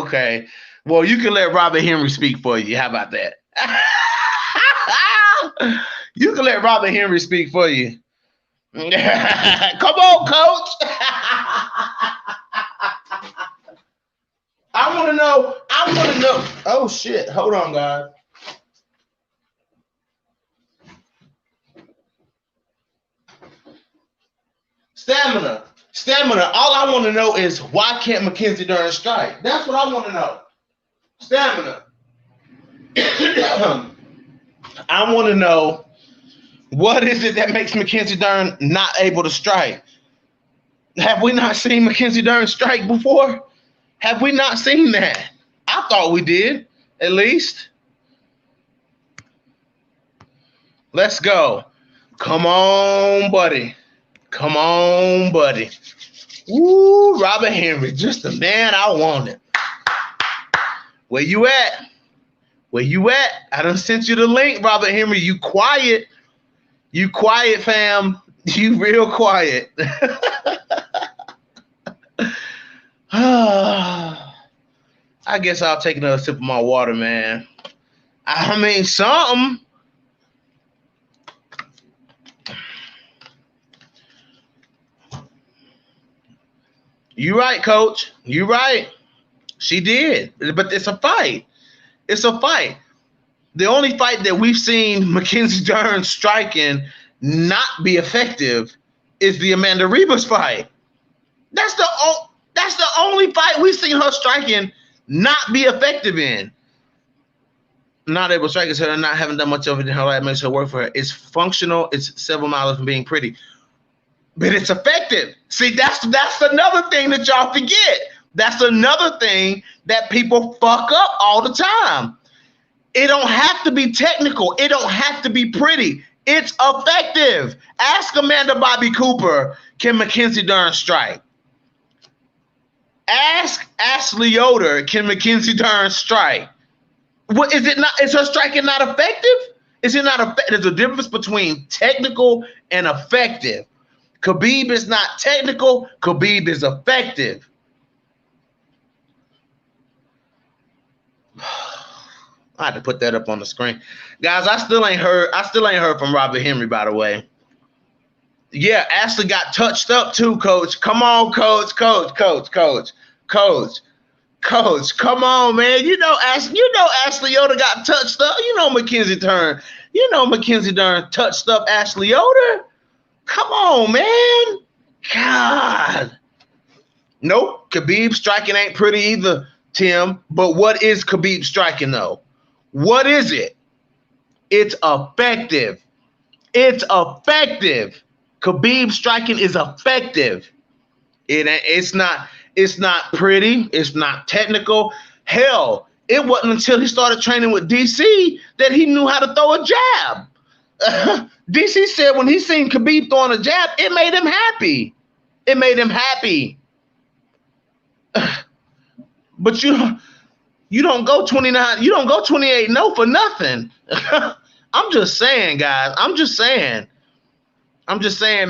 okay. Well, you can let Robert Henry speak for you. How about that? You can let Robert Henry speak for you. Come on, coach. I want to know. Oh, shit. Hold on, guys. Stamina. All I want to know is why can't Mackenzie Dern strike? That's what I want to know. Stamina. I want to know what is it that makes Mackenzie Dern not able to strike? Have we not seen Mackenzie Dern strike before? Have we not seen that? I thought we did, at least. Let's go. Come on, buddy. Woo, Robert Henry, just the man I wanted. Where you at? Where you at? I done sent you the link, Robert Henry. You quiet. You quiet, fam. You real quiet. I guess I'll take another sip of my water, man. I mean, something. You right, coach. You right. She did. But it's a fight. It's a fight. The only fight that we've seen Mackenzie Dern striking not be effective is the Amanda Ribas fight. That's the only fight we've seen her striking not be effective in. Not able to strike is her not having done much of it in her life makes her work for her. It's functional. It's several miles from being pretty. But it's effective. See, that's another thing that y'all forget. That's another thing that people fuck up all the time. It don't have to be technical. It don't have to be pretty. It's effective. Ask Amanda Bobby Cooper, can Mackenzie Dern strike? Ask Ashley Yoder, can Mackenzie Dern strike? What is it not? Is her striking not effective? Is it not effective? There's a difference between technical and effective. Khabib is not technical. Khabib is effective. I had to put that up on the screen, guys. I still ain't heard from Robert Henry, by the way. Yeah, Ashley got touched up too, coach. Come on, coach. Come on, man. You know Ashley Yoder got touched up. You know Mackenzie Dern touched up Ashley Yoder. Come on, man. God. Nope. Khabib striking ain't pretty either, Tim. But what is Khabib striking though? What is it? It's effective. It's effective. Khabib striking is effective. It's not pretty. It's not technical. Hell, it wasn't until he started training with DC that he knew how to throw a jab. DC said when he seen Khabib throwing a jab, it made him happy. It made him happy. But you don't go 29, you don't go 28-0 for nothing. I'm just saying, guys. I'm just saying,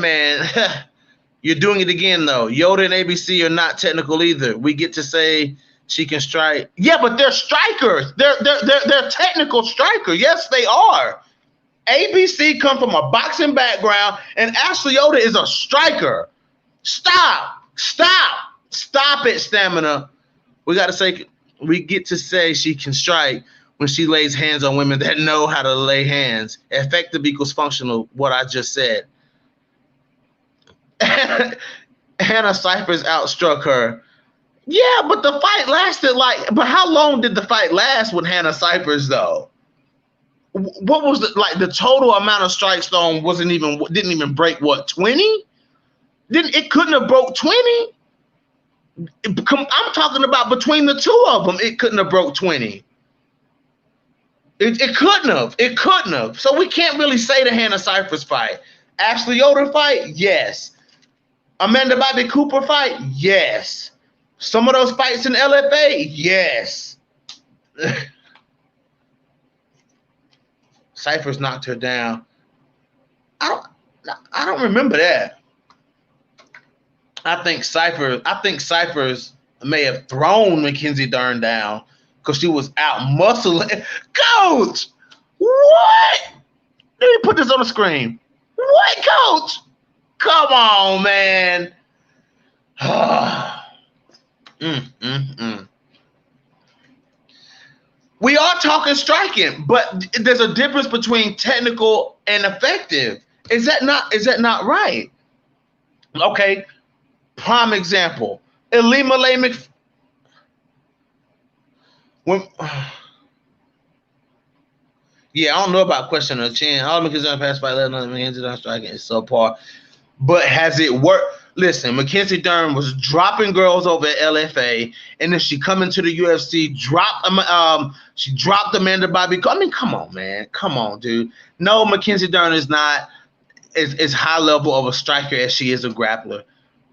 man. You're doing it again, though. Yoda and ABC are not technical either. We get to say she can strike. Yeah, but they're strikers. They're technical strikers. Yes, they are. ABC come from a boxing background, and Ashley Yoda is a striker. Stop it, Stamina. We get to say she can strike when she lays hands on women that know how to lay hands. Effective equals functional, what I just said. Hannah Cyphers outstruck her. Yeah, but the fight lasted but how long did the fight last with Hannah Cyphers though? What was the total amount of strikes thrown didn't even break what, 20? It couldn't have broke 20. I'm talking about between the two of them, it couldn't have broke 20. It couldn't have. So we can't really say the Hannah Cyphers fight. Ashley Yoder fight, yes. Amanda Bobby Cooper fight, yes. Some of those fights in LFA, yes. Cyphers knocked her down. I don't remember that. I think Cyphers may have thrown Mackenzie Dern down because she was out muscling. Coach, what? Let me put this on the screen. What, coach? Come on, man. We are talking striking, but there's a difference between technical and effective. Is that not right? Okay. Prime example. Ilima Lamick. Yeah, I don't know about question of the chin. All Mackenzie Dern passed by 11 Mackenzie Dern striking is subpar. But has it worked? Listen, Mackenzie Dern was dropping girls over at LFA, and then she come into the UFC, she dropped Amanda Bobby. I mean, come on, man. Come on, dude. No, Mackenzie Dern is not as high level of a striker as she is a grappler.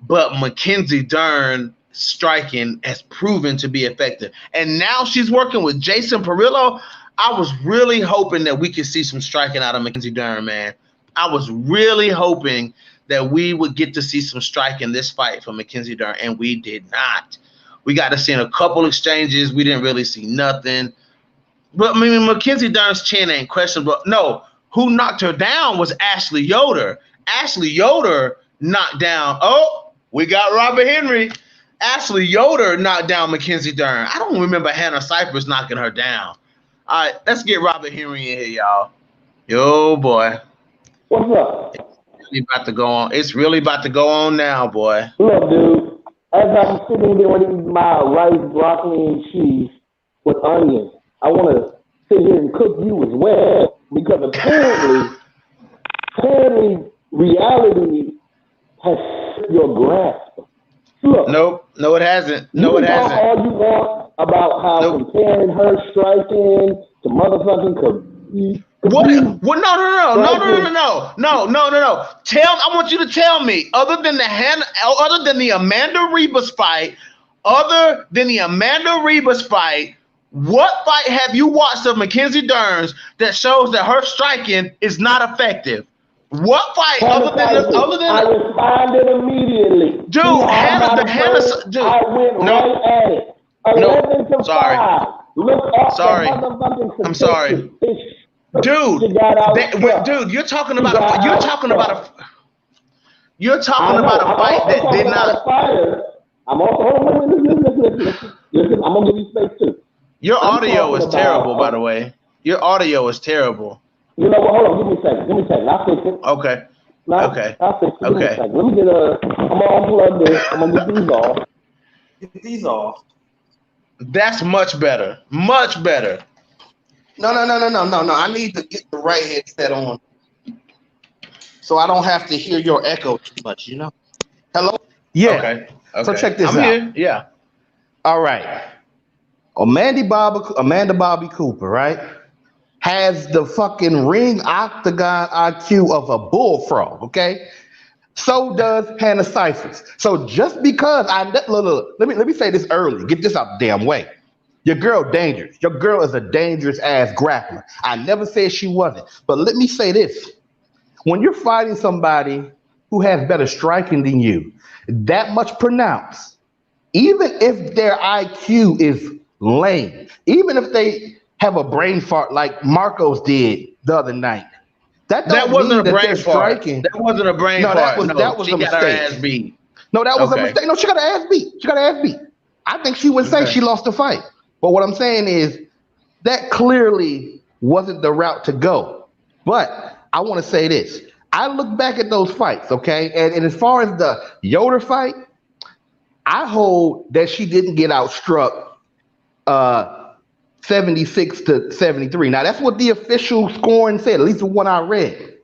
But Mackenzie Dern striking has proven to be effective. And now she's working with Jason Perillo. I was really hoping that we could see some striking out of Mackenzie Dern, man. I was really hoping that we would get to see some strike in this fight from Mackenzie Dern, and we did not. We got to see a couple exchanges. We didn't really see nothing. But I mean, Mackenzie Dern's chin ain't questionable. No, who knocked her down was Ashley Yoder. Ashley Yoder knocked down. Oh, we got Robert Henry. Ashley Yoder knocked down Mackenzie Dern. I don't remember Hannah Cyphers knocking her down. All right, let's get Robert Henry in here, y'all. Yo, boy. What's up? It's really about to go on. It's really about to go on now, boy. Look, dude. As I'm sitting there eating my rice, broccoli, and cheese with onions, I want to sit here and cook you as well because apparently, reality has your grasp. Look, no, it hasn't. No, it hasn't. All you want about how comparing her striking to motherfucking What? No. I want you to tell me, other than the Amanda Ribas fight, what fight have you watched of Mackenzie Dern's that shows that her striking is not effective? What fight other than I responded immediately. Dude, Hannah, dude. I went right at it. 11 to 5. Look up sorry. the motherfucking I'm sorry. Dude, you're talking about a fight that did not. I'm gonna give you space too. Your audio is terrible, by the way. Your audio is terrible. You know what? Hold on. Give me a second. I'll fix it. Okay. Okay. I'll fix it. Okay. Let me get I'm gonna unplug this. I'm gonna get these off. Get these off. That's much better. Much better. No. I need to get the right headset on, so I don't have to hear your echo too much. You know. Hello. Yeah. Okay. So check this I'm out. Here. Yeah. All right. Amanda Bobby Cooper, right, has the fucking ring octagon IQ of a bullfrog. Okay. So does Hannah Cyphers. So just because let me say this early. Get this out the damn way. Your girl dangerous. Your girl is a dangerous ass grappler. I never said she wasn't. But let me say this. When you're fighting somebody who has better striking than you, that much pronounced, even if their IQ is lame, even if they have a brain fart like Marcos did the other night, that wasn't a brain fart. That wasn't a brain fart. That was she a got mistake. her ass beat. No, that was a mistake. No, she got her ass beat. I think she would say she lost the fight. But what I'm saying is that clearly wasn't the route to go. But I want to say this. I look back at those fights, okay? And as far as the Yoder fight, I hold that she didn't get outstruck 76 to 73. Now, that's what the official scoring said, at least the one I read.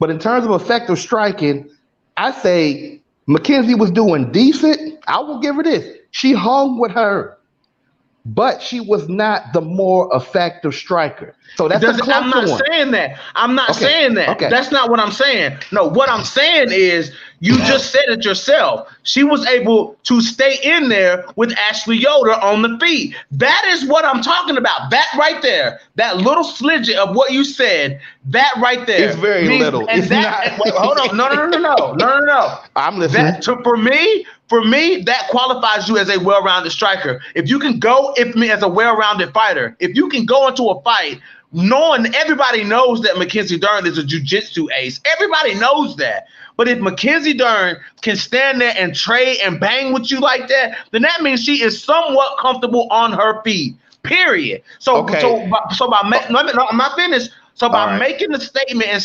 But in terms of effective striking, I say Mackenzie was doing decent. I will give her this. She hung with her, but she was not the more effective striker. So that's I'm not saying that. I'm not saying that. Okay. That's not what I'm saying. No, what I'm saying is you just said it yourself. She was able to stay in there with Ashley Yoder on the feet. That is what I'm talking about. That right there, that little slidget of what you said, that right there. It's very little. And it's that, not. Wait, hold on. No. I'm listening. For me, that qualifies you as a well-rounded striker. If you can go, as a well-rounded fighter, if you can go into a fight knowing everybody knows that Mackenzie Dern is a jiu-jitsu ace. Everybody knows that. But if Mackenzie Dern can stand there and trade and bang with you like that, then that means she is somewhat comfortable on her feet. Period. I'm not finished. So by making the statement and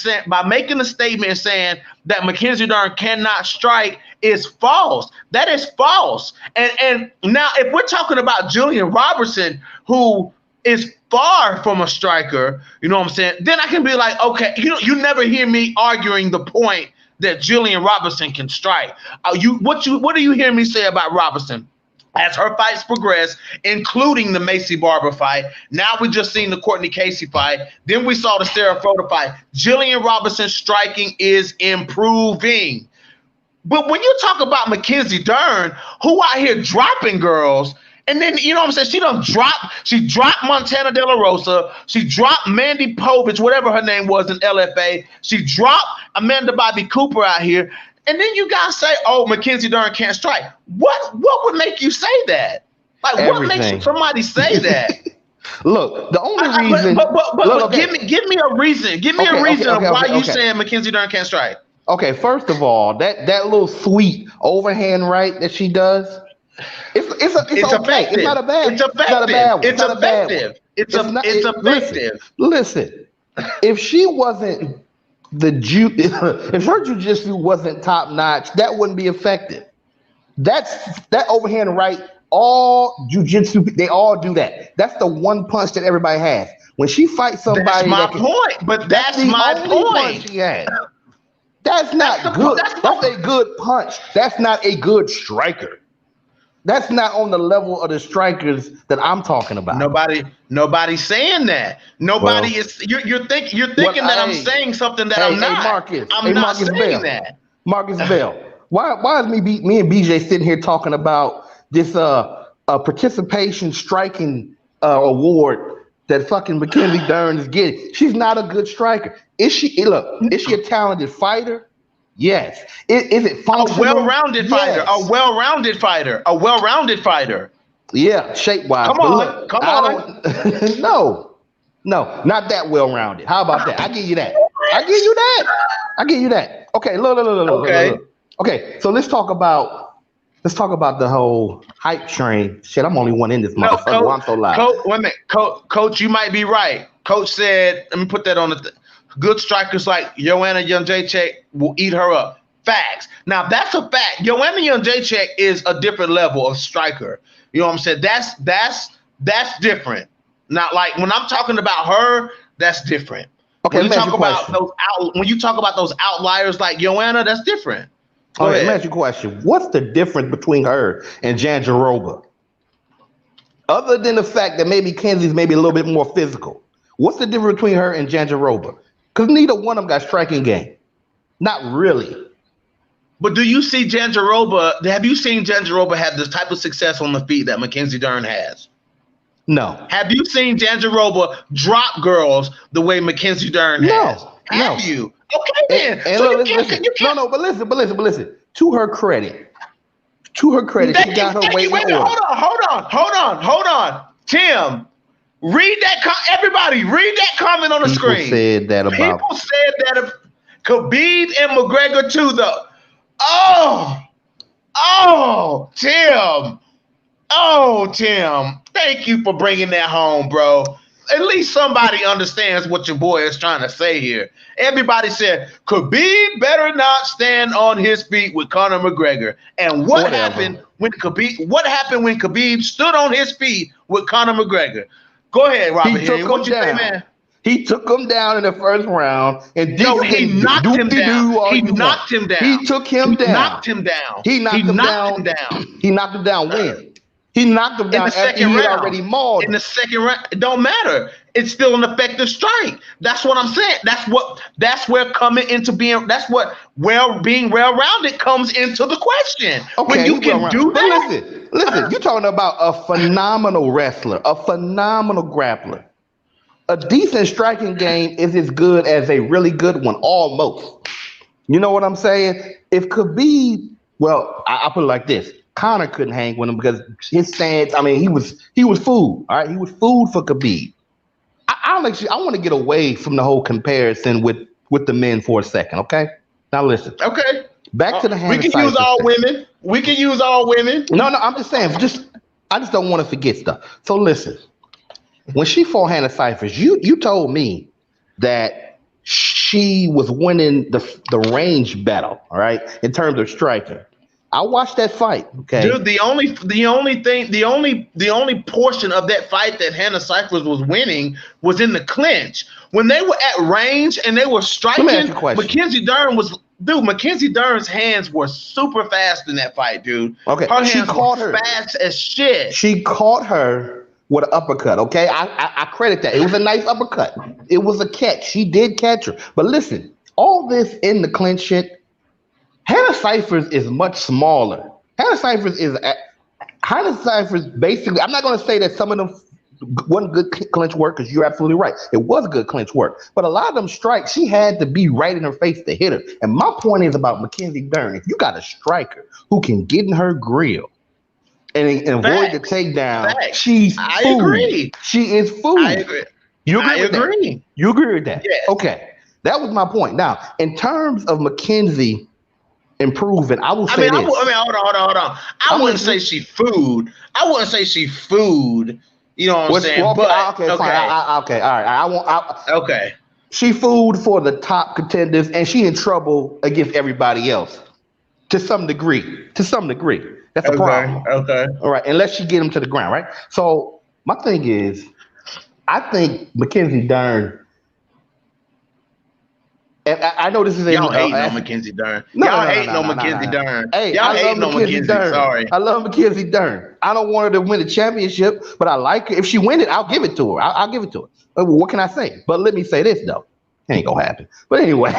saying that Mackenzie Dern cannot strike is false. That is false. And now if we're talking about Jillian Robertson, who is far from a striker, you know what I'm saying? Then I can be like, okay, you never hear me arguing the point that Jillian Robertson can strike. What do you hear me say about Robertson? As her fights progress, including the Macy Barber fight, now we just seen the Courtney Casey fight, then we saw the Sarah Froda fight. Jillian Robertson's striking is improving. But when you talk about Mackenzie Dern, who out here dropping girls, and then you know what I'm saying, she dropped Montana De La Rosa, she dropped Mandy Povich, whatever her name was in LFA, she dropped Amanda Bobby Cooper out here, and then you guys say, oh, Mackenzie Dern can't strike. What would make you say that? Like, what makes somebody say that? Look, the only reason. But give me a reason. Give me a reason of why you saying Mackenzie Dern can't strike. Okay, first of all, that little sweet overhand right that she does, it's okay. It's not a bad. It's not a bad one. It's effective. It's effective. Listen, if she wasn't if her jiu-jitsu wasn't top notch, that wouldn't be effective. That overhand right. All jiu-jitsu, they all do that. That's the one punch that everybody has. When she fights somebody, that's my point. But that's my point. She has. That's not good. That's a good punch. That's not a good striker. That's not on the level of the strikers that I'm talking about. Nobody's saying that. Nobody is. You're thinking that I'm saying something that I'm not. Marcus, I'm not saying that. Marcus Bell. Why is me and BJ sitting here talking about this participation striking award that fucking Mackenzie Dern is getting? She's not a good striker. Is she? Look, is she a talented fighter? Yes. Is it functional? A well-rounded fighter. A well-rounded fighter. A well-rounded fighter. Yeah, shape-wise. Come on. No, not that well-rounded. How about that? I give you that. Okay, look. Okay, so let's talk about the whole hype train. Shit, I'm only one in this motherfucker. I'm so loud. Wait a minute. Coach, you might be right. Coach said, let me put that on the good strikers like Joanna Jędrzejczyk will eat her up. Facts. Now, that's a fact. Joanna Jędrzejczyk is a different level of striker. You know what I'm saying? That's different. Not like when I'm talking about her, that's different. Okay, when you talk about those outliers like Joanna, that's different. Let me ask you a question. What's the difference between her and Jandiroba? Other than the fact that maybe Kenzie's maybe a little bit more physical. What's the difference between her and Jandiroba? Because neither one of them got striking game. Not really. But do you see Jandiroba? Have you seen Jandiroba have this type of success on the feet that Mackenzie Dern has? No. Have you seen Jandiroba drop girls the way Mackenzie Dern has? Have you? Okay, then. But listen. To her credit, she got her weight in order. Hold on. Tim, read that. Everybody, read that comment on the screen. People said that of Khabib and McGregor too, though. Tim. Thank you for bringing that home, bro. At least somebody understands what your boy is trying to say here. Everybody said Khabib better not stand on his feet with Conor McGregor. And what happened when Khabib stood on his feet with Conor McGregor? Go ahead, Robert. What you say, man? He took him down in the first round, and he knocked him down. He knocked him down. He took him down. He knocked him down. He knocked him down when? He knocked him down after he had already mauled him. In the second round. It don't matter. It's still an effective strike. That's what I'm saying. That's where coming into being. That's what being well-rounded comes into the question. Okay, when you can do that. Listen. You're talking about a phenomenal wrestler, a phenomenal grappler. A decent striking game is as good as a really good one, almost. You know what I'm saying? If Khabib, I put it like this. Conor couldn't hang with him because his stance, he was food. All right, he was food for Khabib. I want to get away from the whole comparison with the men for a second, okay? Now listen. Okay. Back to the hand. We can use all women. We can use all women. No, I'm just saying, I just don't want to forget stuff. So listen. When she fought Hannah Cyphers, you told me that she was winning the range battle, all right, in terms of striking. I watched that fight. Okay, dude. The only portion of that fight that Hannah Cyphers was winning was in the clinch. When they were at range and they were striking, Mackenzie Dern's hands were super fast in that fight, dude. Okay, her hands were fast as shit. She caught her with an uppercut. Okay, I credit that. It was a nice uppercut. It was a catch. She did catch her. But listen, all this in the clinch shit Hannah Cyphers is much smaller. Hannah Cyphers is Hannah Cyphers basically. I'm not going to say that some of them wasn't good clinch work because you're absolutely right. It was good clinch work, but a lot of them strikes she had to be right in her face to hit her. And my point is about Mackenzie Dern. If you got a striker who can get in her grill and avoid the Facts. takedown, Facts. she's I food. agree. She is I food. agree. You I agree with that? agree. You agree with that? Yes. Okay. That was my point. Now, in terms of Mackenzie improving, I will I say mean, this. hold on. I I'm wouldn't say listening. she food. I wouldn't say she food. You know what I'm What's saying? well, okay, But okay, fine. Okay, all right. I won't. okay, She food for the top contenders, and she in trouble against everybody else to some degree. To some degree, that's a problem. okay. All right, unless she get them to the ground, right? So my thing is, I think Mackenzie Dern. And I know this is Y'all hating on Mackenzie Dern. no, no, Y'all no, no, hating no, on no, no, Mackenzie no. Dern. Hey, Y'all I love hating on Mackenzie Mackenzie. Dern. Sorry. I love Mackenzie Dern. I don't want her to win the championship, but I like her. If she win it, I'll give it to her. I'll give it to her. What can I say? But let me say this though, it ain't gonna happen. But anyway,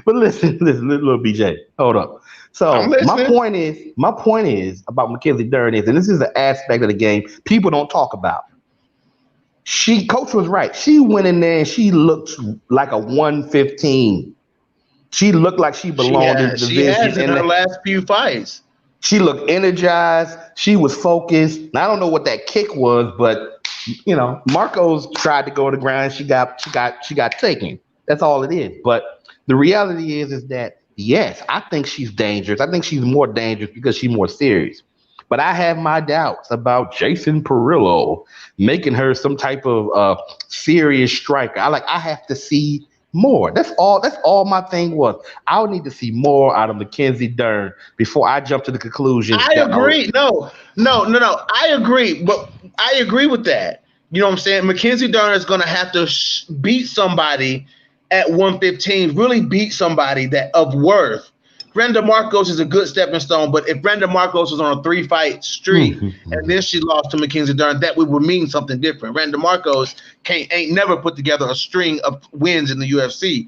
but listen, little BJ, hold up. I'm So listening. my point is about Mackenzie Dern is, and this is an aspect of the game people don't talk about. Coach was right. She went in there and she looked like a 115. She looked like she belonged in the She has division, in her and last few fights. she looked energized. She was focused. And I don't know what that kick was, but Marcos tried to go to the ground. She got taken. That's all it is. But the reality is that yes, I think she's dangerous. I think she's more dangerous because she's more serious. But I have my doubts about Jason Perillo making her some type of serious striker. I have to see more. That's all. That's all my thing was. I would need to see more out of Mackenzie Dern before I jump to the conclusion I that agree. No. I agree, but I agree with that. You know what I'm saying? Mackenzie Dern is going to have to beat somebody at 115, really beat somebody that of worth. Brenda Marcos is a good stepping stone, but if Brenda Marcos was on a 3-fight streak and then she lost to Mackenzie Dern, that would mean something different. Brenda Marcos ain't never put together a string of wins in the UFC.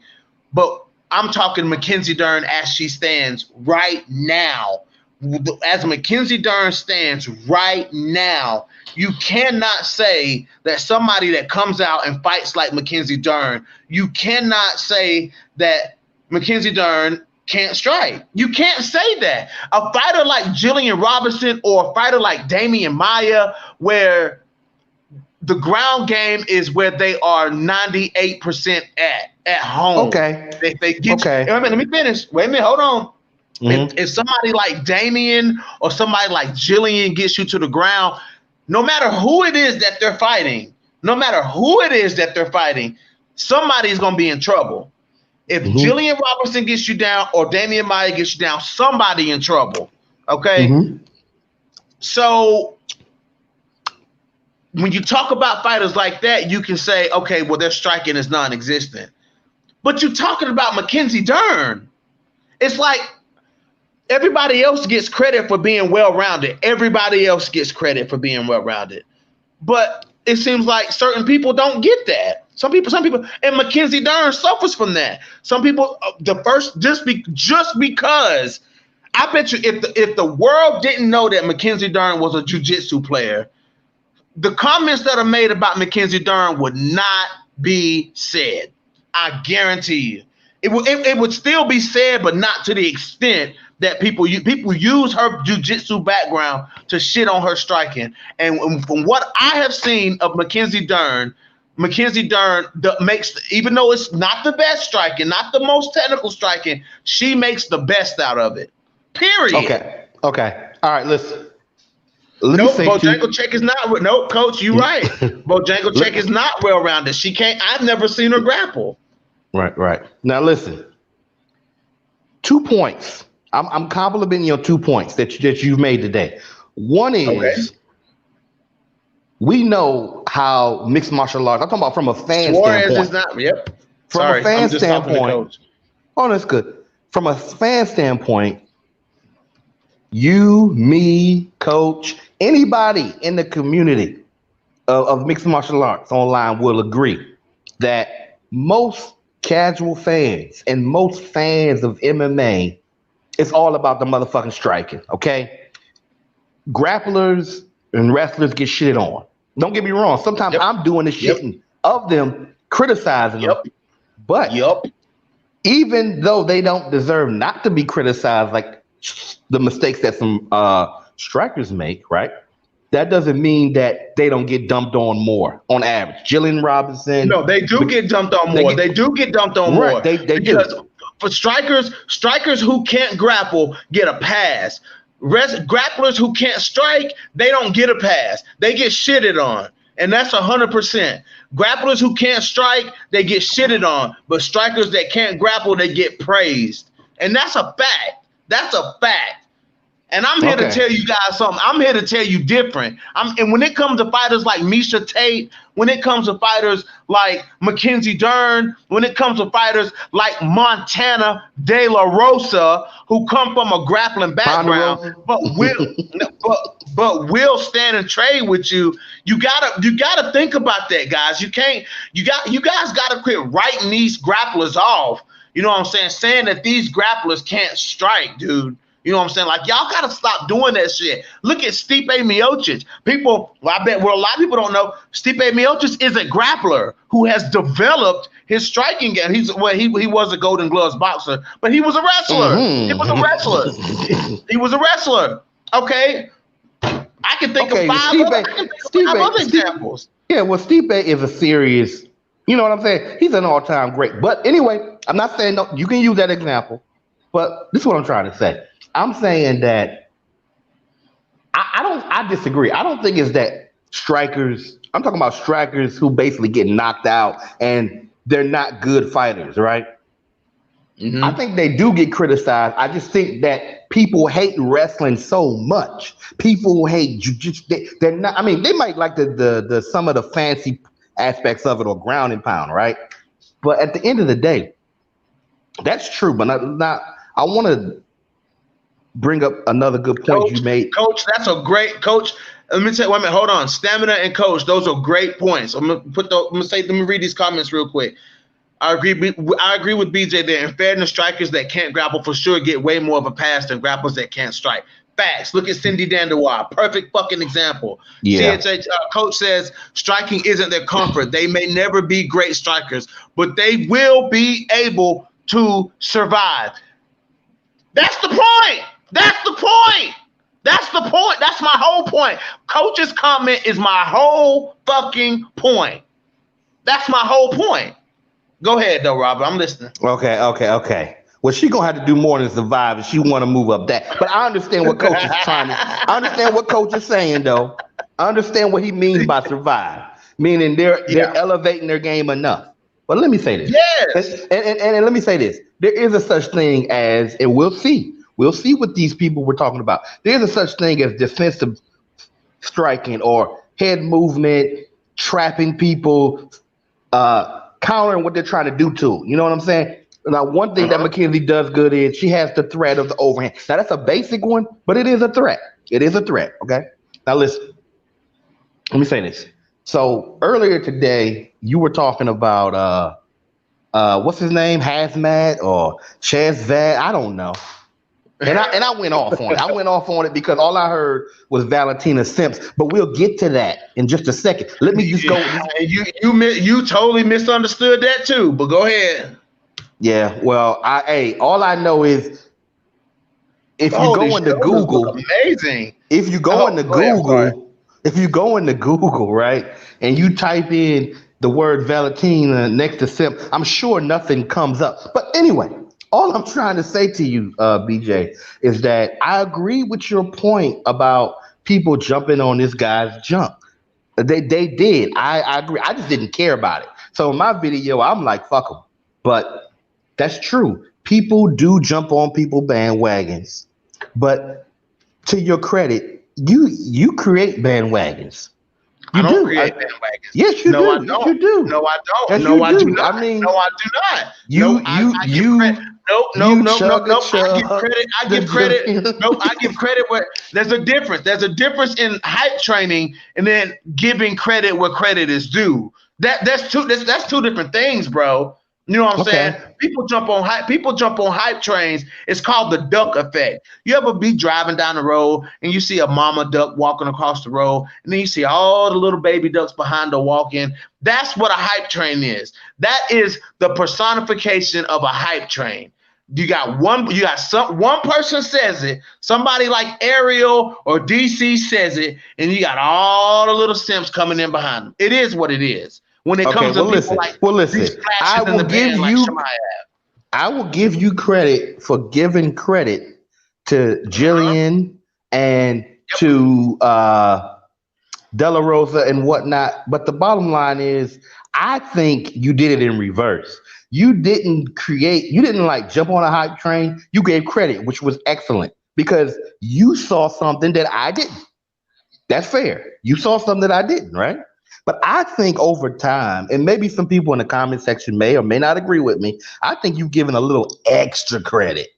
But I'm talking Mackenzie Dern as she stands right now. As Mackenzie Dern stands right now, you cannot say that somebody that comes out and fights like Mackenzie Dern, you cannot say that Mackenzie Dern can't strike. You can't say that. A fighter like Jillian Robinson or a fighter like Damian Maia, where the ground game is where they are 98% at home. Okay. They get Okay. you. Let me finish. Wait a minute. Hold on. Mhm. If somebody like Damian or somebody like Jillian gets you to the ground, no matter who it is that they're fighting, somebody's going to be in trouble. If Jillian Robinson gets you down or Damian Maia gets you down, somebody in trouble. Okay? So when you talk about fighters like that, you can say, okay, well, their striking is non-existent. But you're talking about Mackenzie Dern. It's like everybody else gets credit for being well-rounded. But it seems like certain people don't get that. Some people, and Mackenzie Dern suffers from that. Some people, just because I bet you if the world didn't know that Mackenzie Dern was a jiu-jitsu player, the comments that are made about Mackenzie Dern would not be said. I guarantee you. It would still be said, but not to the extent that people use her jiu-jitsu background to shit on her striking. And from what I have seen of Mackenzie Dern makes, even though it's not the best striking, not the most technical striking, she makes the best out of it. Period. Okay. All right. Listen. Nope, Bojangles is not. Nope, coach, you right. Bojangles is not well-rounded. She can't. I've never seen her grapple. Right. Now listen. 2 points. I'm complimenting your 2 points that you've made today. One is we know how mixed martial arts. I'm talking about from a fan standpoint. Is not. Yep. From a fan standpoint. Oh, that's good. From a fan standpoint, you, me, coach, anybody in the community of mixed martial arts online will agree that most casual fans and most fans of MMA It's all about the motherfucking striking, okay? Grapplers and wrestlers get shitted on. Don't get me wrong. Sometimes Yep. I'm doing the Yep. shitting of them, criticizing them. Yep. But Yep. even though they don't deserve not to be criticized, like the mistakes that some strikers make, right? That doesn't mean that they don't get dumped on more on average. Jillian Robinson, No, they do get dumped on they more. get- They do get dumped on right? more They because do. for strikers who can't grapple get a pass. Grapplers who can't strike, they don't get a pass. They get shitted on, and that's 100%. Grapplers who can't strike, they get shitted on, but strikers that can't grapple, they get praised, and that's a fact. That's a fact. And I'm here to Okay. tell you guys something. I'm here to tell you different. And when it comes to fighters like Misha Tate, when it comes to fighters like Mackenzie Dern, when it comes to fighters like Montana De La Rosa, who come from a grappling background, but will stand and trade with you. You gotta think about that, guys. You guys gotta quit writing these grapplers off. You know what I'm saying? Saying that these grapplers can't strike, dude. You know what I'm saying? Like, y'all got to stop doing that shit. Look at Stipe Miocic. A lot of people don't know, Stipe Miocic is a grappler who has developed his striking game. He was a Golden Gloves boxer, but he was a wrestler. He was a wrestler. He was a wrestler. Okay? I can think of five other examples. Yeah, well, Stipe is a serious, you know what I'm saying? He's an all-time great. But anyway, I'm not saying no, you can use that example, but this is what I'm trying to say. I'm saying that I disagree. I don't think it's that strikers. I'm talking about strikers who basically get knocked out and they're not good fighters, right? Mm-hmm. I think they do get criticized. I just think that people hate wrestling so much. People hate they're not. I mean, they might like the some of the fancy aspects of it or ground and pound, right? But at the end of the day, that's true. But not. I want to bring up another good point you made. Coach, that's a great coach. Let me tell you, wait a minute, hold on. Stamina and coach, those are great points. Let me read these comments real quick. I agree with BJ there. In fairness, strikers that can't grapple for sure get way more of a pass than grapplers that can't strike. Facts. Look at Cindy Dandewa. Perfect fucking example. Yeah. Coach says striking isn't their comfort. They may never be great strikers, but they will be able to survive. That's the point. That's the point. That's the point. That's my whole point. Coach's comment is my whole fucking point. That's my whole point. Go ahead, though, Robert. I'm listening. Okay. Well, she gonna have to do more than survive if she want to move up that. But I understand what coach is trying to. I understand what coach is saying, though. I understand what he means by survive, meaning they're elevating their game enough. But let me say this. Yes. And let me say this. There is a such thing as, and we'll see what these people we're talking about. There's a such thing as defensive striking or head movement, trapping people, countering what they're trying to do to. You know what I'm saying? Now, one thing that Mackenzie does good is she has the threat of the overhand. Now, that's a basic one, but it is a threat. It is a threat, okay? Now, listen. Let me say this. So, earlier today, you were talking about, what's his name? Hazmat or Shazvad? I don't know. And I went off on it. I went off on it because all I heard was Valentina Simps. But we'll get to that in just a second. Let me just go. You totally misunderstood that too. But go ahead. Yeah. Well, all I know is if you go into Google, amazing. If you go into Google, right, and you type in the word Valentina next to Simp, I'm sure nothing comes up. But anyway. All I'm trying to say to you, BJ, is that I agree with your point about people jumping on this guy's junk. They did. I agree. I just didn't care about it. So in my video, I'm like, fuck them. But that's true. People do jump on people bandwagons. But to your credit, you create bandwagons. I don't create bandwagons. Yes, you do. I don't. Yes, you do. No, I don't. Yes, No, I do not. I mean, no, I do not. I give credit. No, I give credit where there's a difference. There's a difference in hype training and then giving credit where credit is due. That's two different things, bro. You know what I'm saying? Okay. People jump on hype. People jump on hype trains. It's called the duck effect. You ever be driving down the road and you see a mama duck walking across the road, and then you see all the little baby ducks behind her walking? That's what a hype train is. That is the personification of a hype train. One person says it, somebody like Ariel or DC says it, and you got all the little simps coming in behind them. It is what it is. When it Okay. comes to Well, people listen. like Well, these listen. I flashes in will the give band like you. Shemaya. I will give you credit for giving credit to Uh-huh. Jillian and Yep. to Della Rosa and whatnot. But the bottom line is, I think you did it in reverse. You didn't like jump on a hype train. You gave credit, which was excellent because you saw something that I didn't. That's fair. You saw something that I didn't, right? But I think over time, and maybe some people in the comment section may or may not agree with me, I think you've given a little extra credit.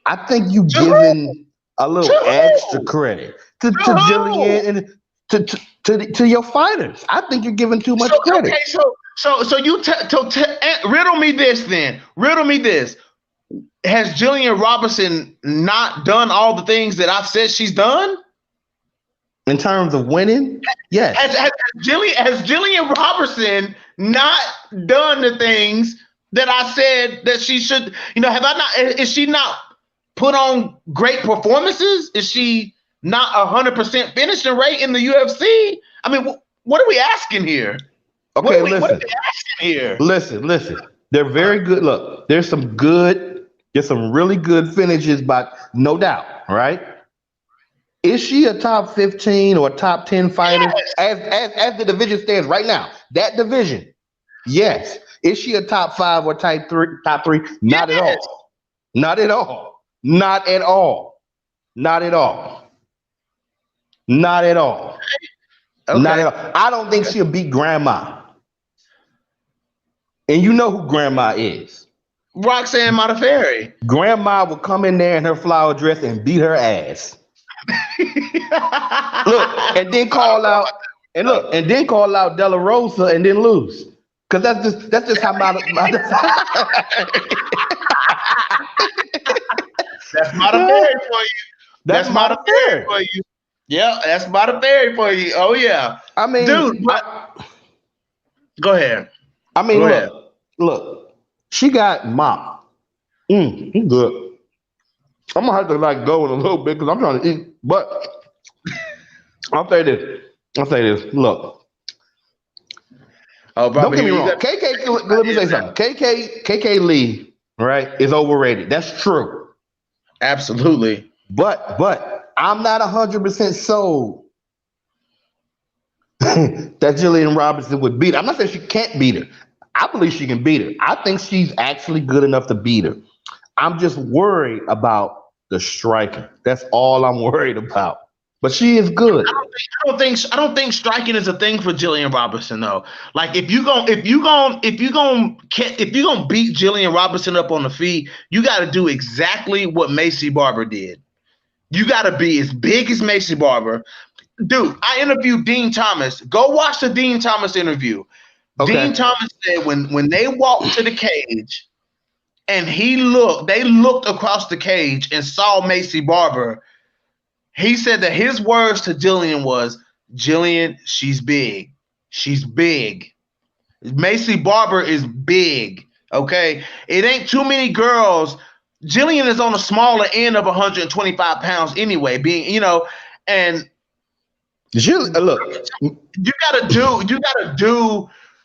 I think you've To who? given a To little extra who? credit To to who? Jillian and to your fighters. I think you're giving too So much credit. okay, so you riddle me this then. Riddle me this. Has Jillian Robinson not done all the things that I've said she's done? In terms of winning, yes. Has Jillian Robertson not done the things that I said that she should? Have I not? Is she not put on great performances? Is she not 100% finishing rate in the UFC? I mean, what are we asking here? What Okay, are we listen, asking here? listen. They're very good. Look, there's some really good finishes, but no doubt, right? Is she a top 15 or top 10 fighter Yes, as the division stands right now? That division, yes. Is she a top five or type three? Top three? Not at yes. all. Not at all. Not at all. Not at all. Not at all. Not Okay. at all. I don't think Okay. she'll beat Grandma. And you know who Grandma is. Roxanne Modafferi. Grandma will come in there in her flower dress and beat her ass. Look, and then I don't call know out about and that. look, and then call out Della Rosa and then lose. Cause that's just how my That's Modafferi for you. that's That's my Modafferi affair. for you. Yeah, that's Modafferi for you. Oh yeah, I dude. mean, But go ahead. I Go mean, ahead. look. She got mop. He's good. I'm gonna have to like go in a little bit because I'm trying to eat. But I'll say this. I'll say this. Look, Oh, don't Bobby, get here me you wrong. got Let me say something. KK Lee, right, is overrated. That's true. absolutely. But I'm not 100% sold that Jillian Robinson would beat her. I'm not saying she can't beat her. I believe she can beat her. I think she's actually good enough to beat her. I'm just worried about the striking. That's all I'm worried about. But she is good. I don't think striking is a thing for Jillian Robinson though. Like if you gonna beat Jillian Robinson up on the feet, you got to do exactly what Macy Barber did. You got to be as big as Macy Barber. Dude, I interviewed Dean Thomas. Go watch the Dean Thomas interview. Dean Okay. Thomas said when they walked to the cage and they looked across the cage and saw Macy Barber. He said that his words to Jillian was, "Jillian, she's big. She's big. Macy Barber is big. Okay, it ain't too many girls. Jillian is on the smaller end of 125 pounds anyway. And Look,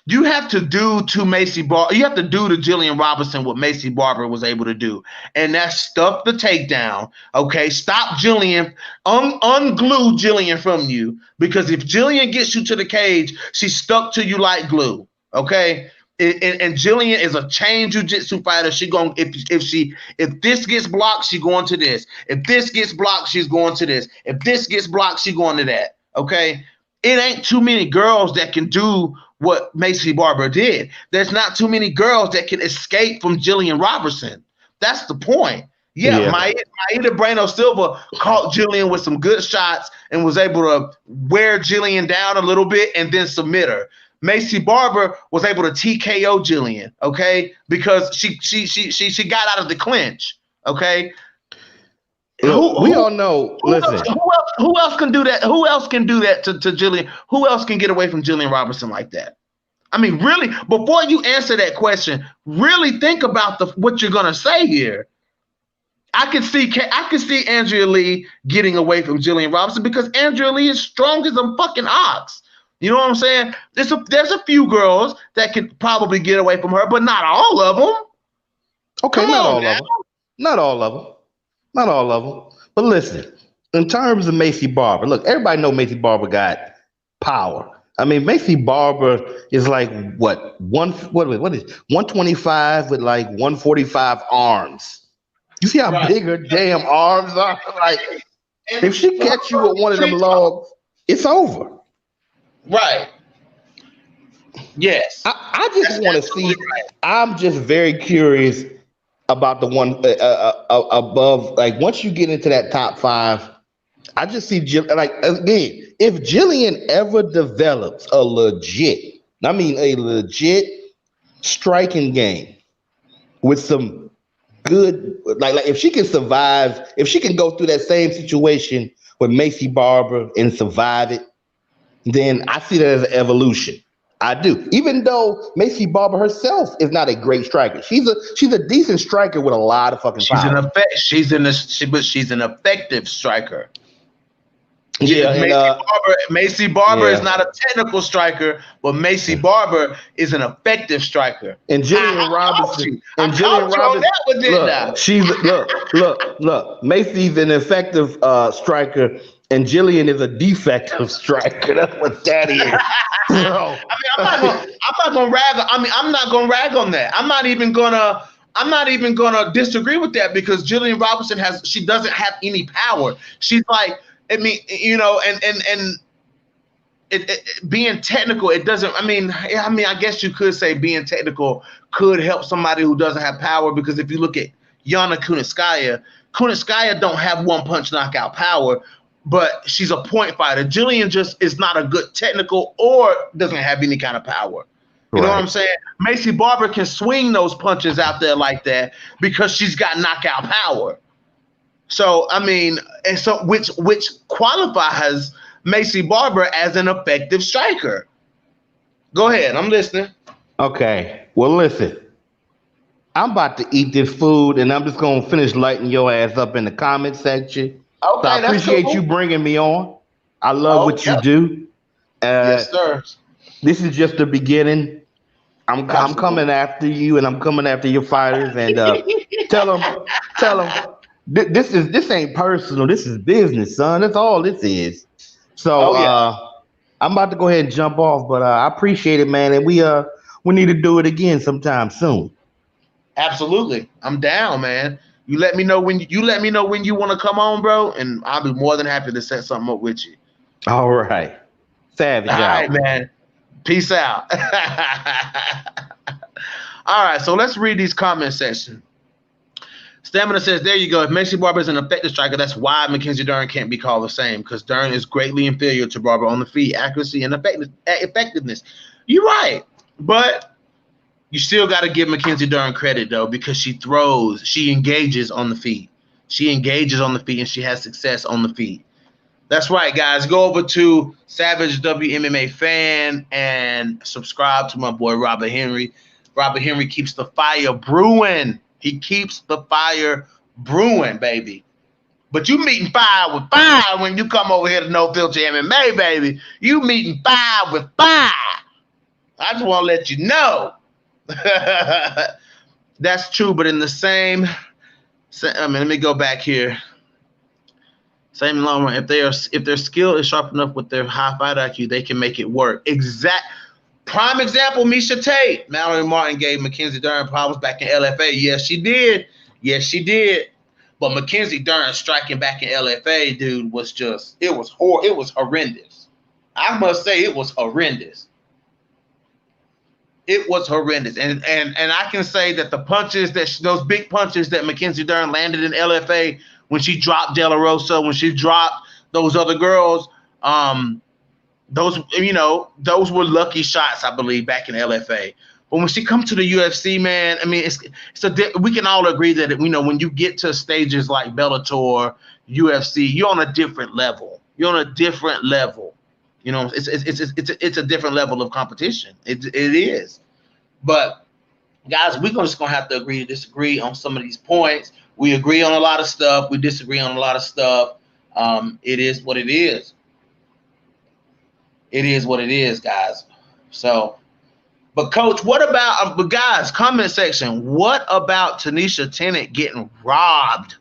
you have to do to Macy Barber. You have to do to Jillian Robinson what Macy Barber was able to do, and that's stuff the takedown. Okay, stop Jillian, unglue Jillian from you, because if Jillian gets you to the cage, she's stuck to you like glue. Okay. And Jillian is a chain jujitsu fighter. She going if this gets blocked, she going to this. If this gets blocked, she's going to this. If this gets blocked, she going to that. Okay, it ain't too many girls that can do what Macy Barber did. There's not too many girls that can escape from Jillian Robertson. That's the point. Yeah, yeah. Maida Brano Silva caught Jillian with some good shots and was able to wear Jillian down a little bit and then submit her. Macy Barber was able to TKO Jillian, okay, because she got out of the clinch, okay. Look, we all know. Listen, Who else can do that? Who else can do that to Jillian? Who else can get away from Jillian Robertson like that? I mean, really, before you answer that question, really think about what you're gonna say here. I can see Andrea Lee getting away from Jillian Robinson because Andrea Lee is strong as a fucking ox. You know what I'm saying? There's a few girls that could probably get away from her, but not all of them. Okay, not all of them. Not all of them. Not all of them. But listen, in terms of Macy Barber, look, everybody know Macy Barber got power. I mean, Macy Barber is like what is 125 with like 145 arms. You see how big her damn arms are? Like, if she catch you with one of them logs, it's over. Right. Yes. I just want to see. Right. I'm just very curious about the one above. Like, once you get into that top 5, I just see like, again, if Jillian ever develops a legit striking game with some good, like if she can survive, if she can go through that same situation with Macy Barber and survive it, then I see that as an evolution. I do. Even though Macy Barber herself is not a great striker, she's a decent striker with a lot of fucking power. She's an effective striker. Yeah, Macy Barber is not a technical striker, but Macy Barber is an effective striker. And Jillian Robinson. Look. Macy's an effective striker, and Jillian is a defective striker. That's what that is. I'm not gonna rag. I'm not gonna rag on that. I'm not even gonna disagree with that because Jillian Robinson doesn't have any power. She's like. I mean, you know, and being technical, it doesn't. I mean, I guess you could say being technical could help somebody who doesn't have power because if you look at Yana Kunitskaya don't have one punch knockout power, but she's a point fighter. Jillian just is not a good technical or doesn't have any kind of power. You know what I'm saying? Macy Barber can swing those punches out there like that because she's got knockout power. So I mean, and so which qualifies Macy Barber as an effective striker. Go ahead, I'm listening. Okay, well listen, I'm about to eat this food, and I'm just gonna finish lighting your ass up in the comment section. Okay, so I appreciate you bringing me on. I love what you do. Yes, sir. This is just the beginning. I'm coming after you, and I'm coming after your fighters, and tell them. This ain't personal. This is business, son. That's all this is. So I'm about to go ahead and jump off, but I appreciate it, man. And we need to do it again sometime soon. Absolutely, I'm down, man. You let me know when you want to come on, bro, and I'll be more than happy to set something up with you. All right, savage. All right, man. Peace out. All right, so let's read these comment sections. Stamina says, there you go. If Macy Barber is an effective striker, that's why Mackenzie Dern can't be called the same, because Dern is greatly inferior to Barber on the feet, accuracy, and effectiveness. You're right. But you still got to give Mackenzie Dern credit, though, because she engages on the feet. She engages on the feet, and she has success on the feet. That's right, guys. Go over to Savage WMMA Fan and subscribe to my boy Robert Henry. Robert Henry keeps the fire brewing. He keeps the fire brewing, baby. But you meeting fire with fire when you come over here to No Filter MMA, baby. You meeting fire with fire. I just want to let you know. That's true, but in the same, let me go back here. Same long run. If their skill is sharp enough with their high fight IQ, they can make it work. Prime example, Misha Tate. Mallory Martin gave Mackenzie Dern problems back in LFA. Yes, she did. Yes, she did. But Mackenzie Dern striking back in LFA, dude, it was horrendous. I must say it was horrendous. It was horrendous. And I can say that the punches, those big punches that Mackenzie Dern landed in LFA when she dropped De La Rosa, when she dropped those other girls, Those, those were lucky shots, I believe, back in LFA. But when she comes to the UFC, man, I mean, we can all agree that when you get to stages like Bellator, UFC, you're on a different level. You're on a different level. It's a different level of competition. It is. But guys, we're just gonna have to agree to disagree on some of these points. We agree on a lot of stuff. We disagree on a lot of stuff. It is what it is. It is what it is, guys. So, but Coach, what about, but guys, comment section, what about Tanisha Tennant getting robbed?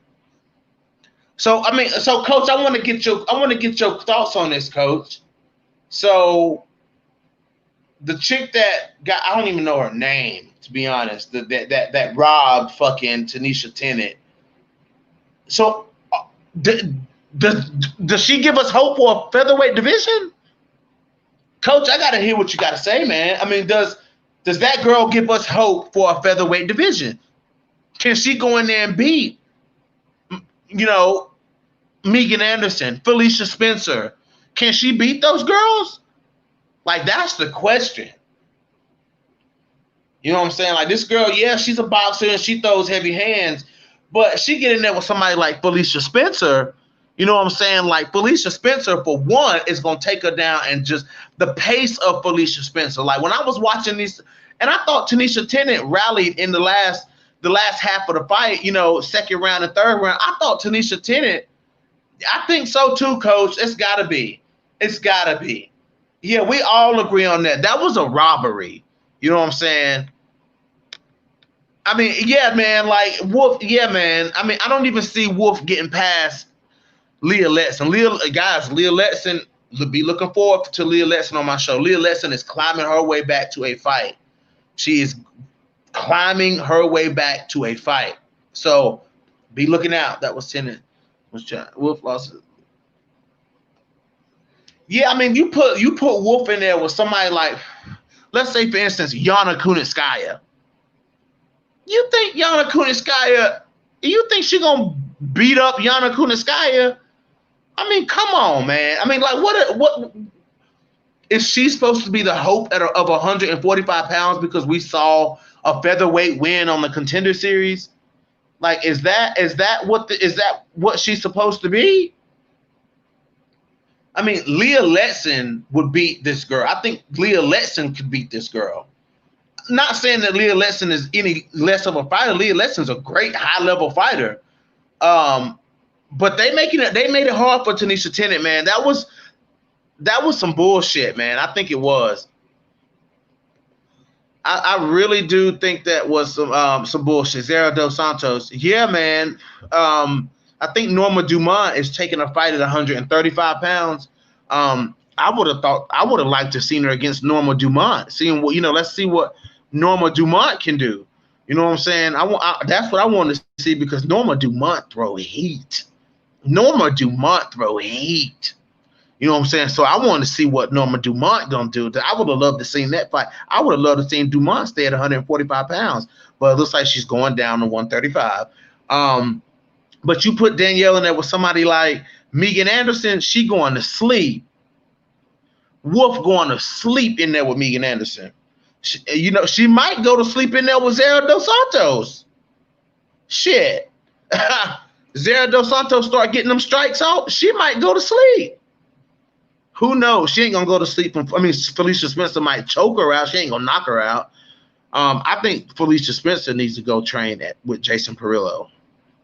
So, Coach, I want to get your thoughts on this, Coach. So, the chick that I don't even know her name, to be honest, that robbed fucking Tanisha Tennant. So, does she give us hope for a featherweight division? Coach, I gotta hear what you gotta say, man. I mean, does that girl give us hope for a featherweight division? Can she go in there and beat, Megan Anderson, Felicia Spencer? Can she beat those girls? Like, that's the question. You know what I'm saying? Like, this girl, yeah, she's a boxer and she throws heavy hands, but she get in there with somebody like Felicia Spencer. You know what I'm saying? Like, Felicia Spencer, for one, is going to take her down, and just the pace of Felicia Spencer. Like, when I was watching these, and I thought Tanisha Tennant rallied in the last half of the fight, second round and third round. I thought Tanisha Tennant, I think so too, Coach. It's got to be. It's got to be. Yeah, we all agree on that. That was a robbery. You know what I'm saying? I mean, yeah, man, like, Wolf, yeah, man. I mean, I don't even see Wolf getting past Leah Letson. Leah Letson, be looking forward to Leah Letson on my show. Leah Letson is climbing her way back to a fight. She is climbing her way back to a fight. So be looking out. That was Tennant. Wolf lost it. Yeah, I mean, you put Wolf in there with somebody like, let's say, for instance, Yana Kunitskaya. You think Yana Kunitskaya, you think she gonna beat up Yana Kunitskaya? I mean, come on, man. I mean, like, what is she supposed to be the hope of 145 pounds because we saw a featherweight win on the Contender Series? Like, is that what she's supposed to be? I mean, Leah Letson would beat this girl. I think Leah Letson could beat this girl. Not saying that Leah Letson is any less of a fighter. Leah Letson's a great high-level fighter. But they made it hard for Tanisha Tennant, man. That was some bullshit, man. I think it was. I really do think that was some bullshit. Zara Dos Santos, yeah, man. I think Norma Dumont is taking a fight at 135 pounds. I would have liked to have seen her against Norma Dumont. Seeing what, let's see what Norma Dumont can do. You know what I'm saying? That's what I want to see, because Norma Dumont throw heat. Norma Dumont throw heat. You know what I'm saying? So I want to see what Norma Dumont gonna do. I would have loved to seen that fight. I would have loved to seen Dumont stay at 145 pounds, but it looks like she's going down to 135. But you put Danielle in there with somebody like Megan Anderson, she going to sleep. Wolf going to sleep in there with Megan Anderson. She might go to sleep in there with Zara Dos Santos. Shit. Zara Dos Santos start getting them strikes out, she might go to sleep. Who knows? She ain't going to go to sleep. Felicia Spencer might choke her out. She ain't going to knock her out. I think Felicia Spencer needs to go train with Jason Perillo.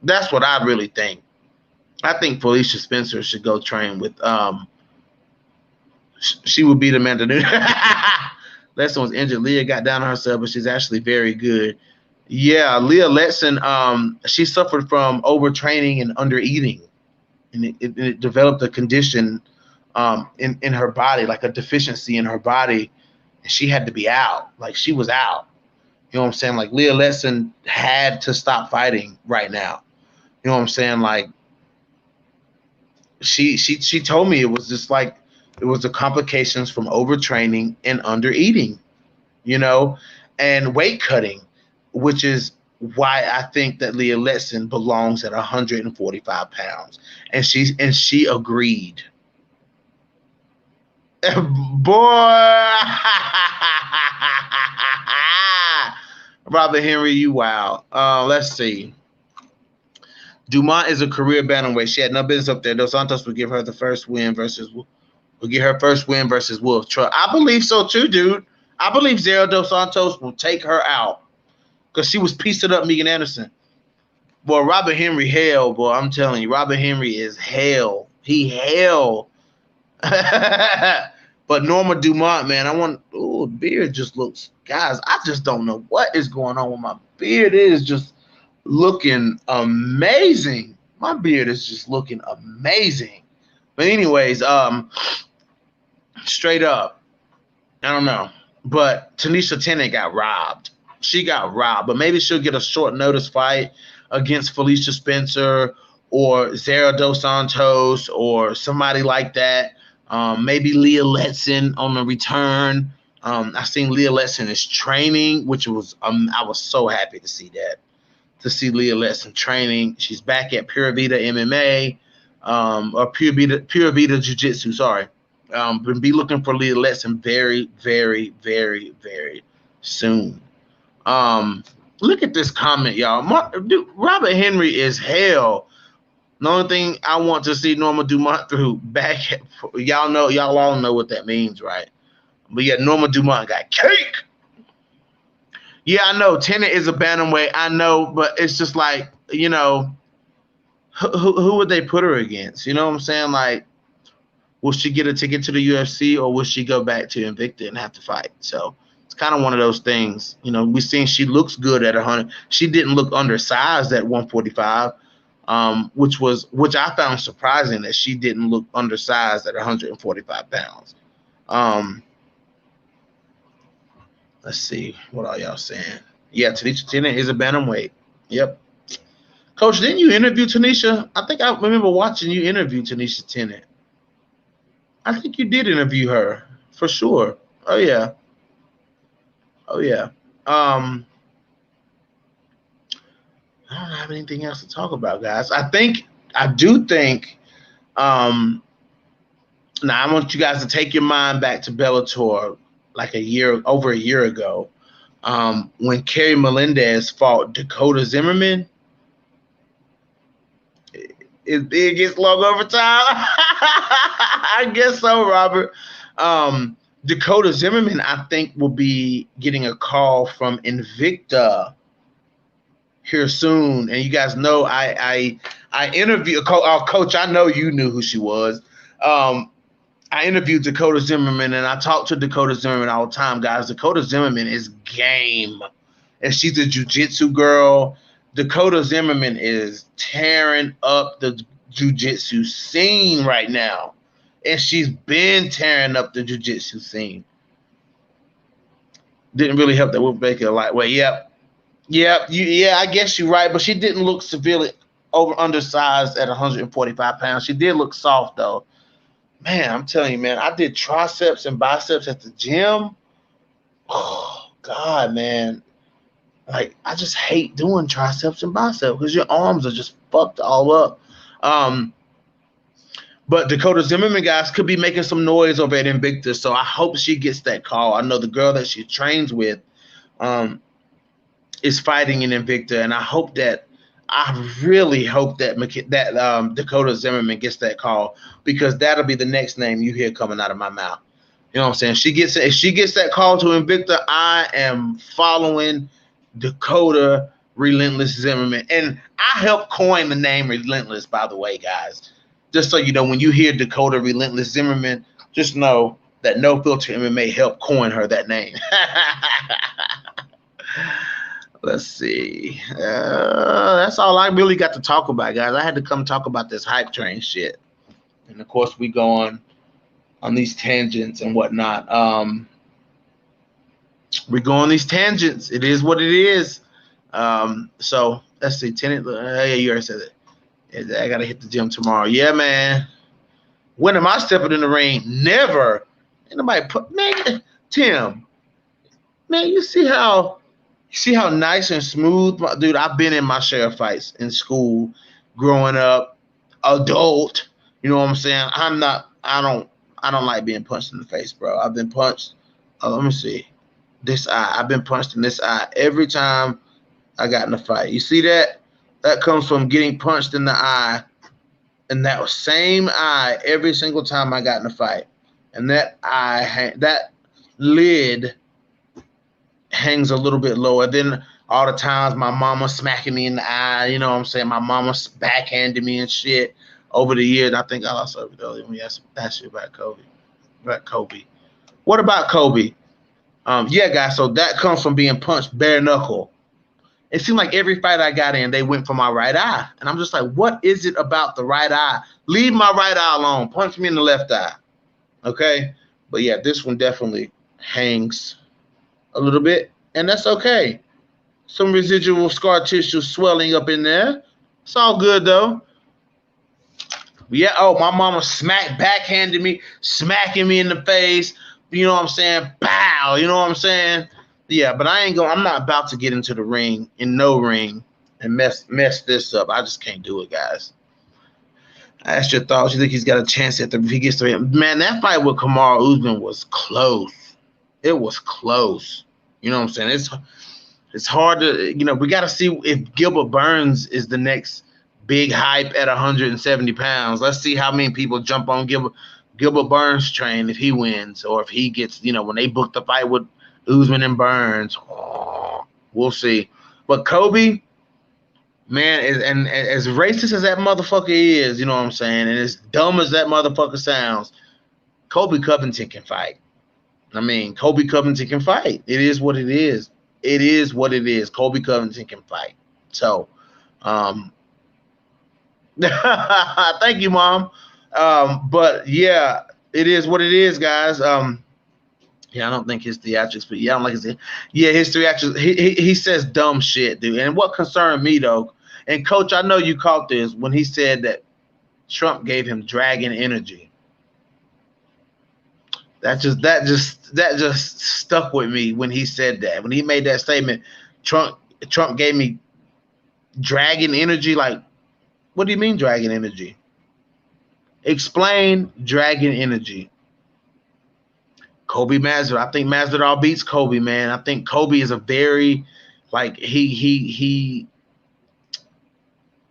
That's what I really think. I think Felicia Spencer should go train with she would be the man to do. Letson was injured. Leah got down on herself, but she's actually very good. Yeah, Leah Letson, she suffered from overtraining and undereating, and it developed a condition in her body, like a deficiency in her body, and she had to be out. Like, she was out. You know what I'm saying? Like, Leah Letson had to stop fighting right now. You know what I'm saying? Like, she told me it was just like, it was the complications from overtraining and undereating, and weight cutting, which is why I think that Leah Letson belongs at 145 pounds. And she agreed. Boy, Robert Henry, you wow. Let's see. Dumont is a career bantamweight. She had no business up there. Dos Santos would give her the first win versus will get her first win versus Wolf. I believe so too, dude. I believe Zero Dos Santos will take her out because she was piecing up Megan Anderson. Boy, Robert Henry, hell, boy, I'm telling you, Robert Henry is hell. He hell. But Norma Dumont, man, the beard just looks, guys, I just don't know what is going on with my beard. It is just looking amazing. My beard is just looking amazing. But anyways, straight up, I don't know. But Tanisha Tennant got robbed. She got robbed. But maybe she'll get a short notice fight against Felicia Spencer or Zara Dos Santos or somebody like that. Maybe Leah Letson on the return. I seen Leah Letson is training, which was I was so happy to see that. To see Leah Letson training. She's back at Pura Vida MMA, or Pura Vida Jiu-Jitsu, sorry. But be looking for Leah Letson very, very, very, very soon. Look at this comment, y'all. Dude, Robert Henry is hell. The only thing I want to see Norma Dumont through back at, y'all all know what that means, right? But yeah, Norma Dumont got cake. Yeah, I know. Tennant is a bantamweight. I know, but it's just like, who would they put her against? You know what I'm saying? Like, will she get a ticket to the UFC or will she go back to Invicta and have to fight? So it's kind of one of those things. We seen she looks good at 100. She didn't look undersized at 145, which I found surprising that she didn't look undersized at 145 pounds. Let's see. What are y'all saying? Yeah, Tanisha Tennant is a bantamweight. Yep. Coach, didn't you interview Tanisha? I think I remember watching you interview Tanisha Tennant. I think you did interview her for sure. Oh yeah. I don't have anything else to talk about, guys. I do think now I want you guys to take your mind back to Bellator like over a year ago, when Kerry Melendez fought Dakota Zimmerman. It gets long overtime. I guess so, Robert. Dakota Zimmerman, I think, will be getting a call from Invicta here soon. And you guys know I interviewed Coach. I know you knew who she was. I interviewed Dakota Zimmerman, and I talk to Dakota Zimmerman all the time, guys. Dakota Zimmerman is game. And she's a jiu-jitsu girl. Dakota Zimmerman is tearing up the jiu-jitsu scene right now. And she's been tearing up the jiu-jitsu scene. Didn't really help that Wolf Baker lightweight. Yep. I guess you're right, but she didn't look severely undersized at 145 pounds. She did look soft, though. Man, I'm telling you, man, I did triceps and biceps at the gym. Oh, God, man. Like, I just hate doing triceps and biceps because your arms are just fucked all up. But Dakota Zimmerman, guys, could be making some noise over at Invicta, so I hope she gets that call. I know the girl that she trains with is fighting in Invicta, and I really hope that Dakota Zimmerman gets that call, because that'll be the next name you hear coming out of my mouth. You know what I'm saying? If she gets that call to Invicta, I am following Dakota Relentless Zimmerman. And I helped coin the name Relentless, by the way, guys. Just so you know, when you hear Dakota Relentless Zimmerman, just know that No Filter MMA helped coin her that name. Let's see. That's all I really got to talk about, guys. I had to come talk about this hype train shit. And, of course, we go on these tangents and whatnot. We go on these tangents. It is what it is. So, let's see. Yeah, you already said it. I got to hit the gym tomorrow. Yeah, man. When am I stepping in the ring? Never. Ain't nobody man, Tim. Man, you see how nice and smooth, dude. I've been in my share of fights in school, growing up, adult. You know what I'm saying? I don't I don't like being punched in the face, bro. I've been punched. Let me see. This eye. I've been punched in this eye every time I got in a fight. You see that? That comes from getting punched in the eye, and that same eye every single time I got in a fight. And that that lid hangs a little bit lower. Then all the times my mama smacking me in the eye, you know what I'm saying? My mama backhanded me and shit over the years. I think I lost over there when we asked that shit about Kobe. What about Kobe? Yeah, guys. So that comes from being punched bare knuckle. It seemed like every fight I got in, they went for my right eye, and I'm just like, what is it about the right eye? Leave my right eye alone. Punch me in the left eye. Okay, but yeah, this one definitely hangs a little bit, and that's okay. Some residual scar tissue swelling up in there. It's all good though. Yeah. Oh, my mama backhanded me, smacking me in the face. You know what I'm saying? Pow. You know what I'm saying? Yeah. But I'm not about to get into the ring in no ring and mess this up. I just can't do it, guys. I asked your thoughts. You think he's got a chance if he gets to him? Man, that fight with Kamaru Usman was close. It was close. You know what I'm saying? It's hard to, we got to see if Gilbert Burns is the next big hype at 170 pounds. Let's see how many people jump on Gilbert Burns train if he wins, or if he gets, when they book the fight with Usman and Burns. We'll see. But Kobe, man, and as racist as that motherfucker is, you know what I'm saying, and as dumb as that motherfucker sounds, Kobe Covington can fight. I mean, Kobe Covington can fight. It is what it is. It is what it is. Kobe Covington can fight. So, thank you, Mom. But yeah, it is what it is, guys. Yeah, I don't think his theatrics, but yeah, I don't like his. Yeah, his theatrics. He says dumb shit, dude. And what concerned me though, and Coach, I know you caught this when he said that Trump gave him dragon energy. That just stuck with me when he said that. When he made that statement, Trump gave me dragon energy. Like, what do you mean dragon energy? Explain dragon energy. Kobe Masvidal. I think Masvidal beats Kobe, man. I think Kobe is a very, like, he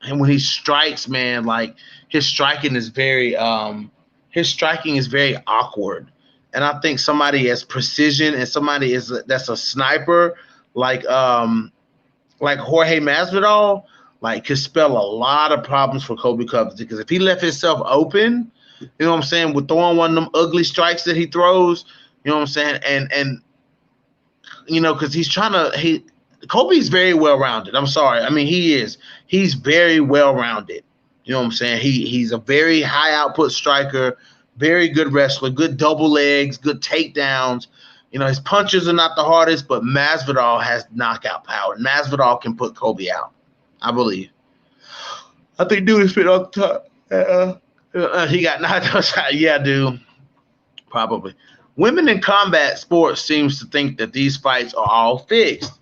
and when he strikes, man, like, his striking is very awkward. And I think somebody as precision and somebody that's a sniper, like Jorge Masvidal, like, could spell a lot of problems for Kobe Covington. Because if he left himself open, you know what I'm saying, with throwing one of them ugly strikes that he throws, you know what I'm saying, and because Kobe's very well rounded. I'm sorry, I mean he's very well rounded. You know what I'm saying? He's a very high output striker, very good wrestler, good double legs, good takedowns. His punches are not the hardest, but Masvidal has knockout power. Masvidal can put Kobe out, I believe. I think dude is fit on top. He got knocked out. Yeah, dude. Probably. Women in combat sports seems to think that these fights are all fixed.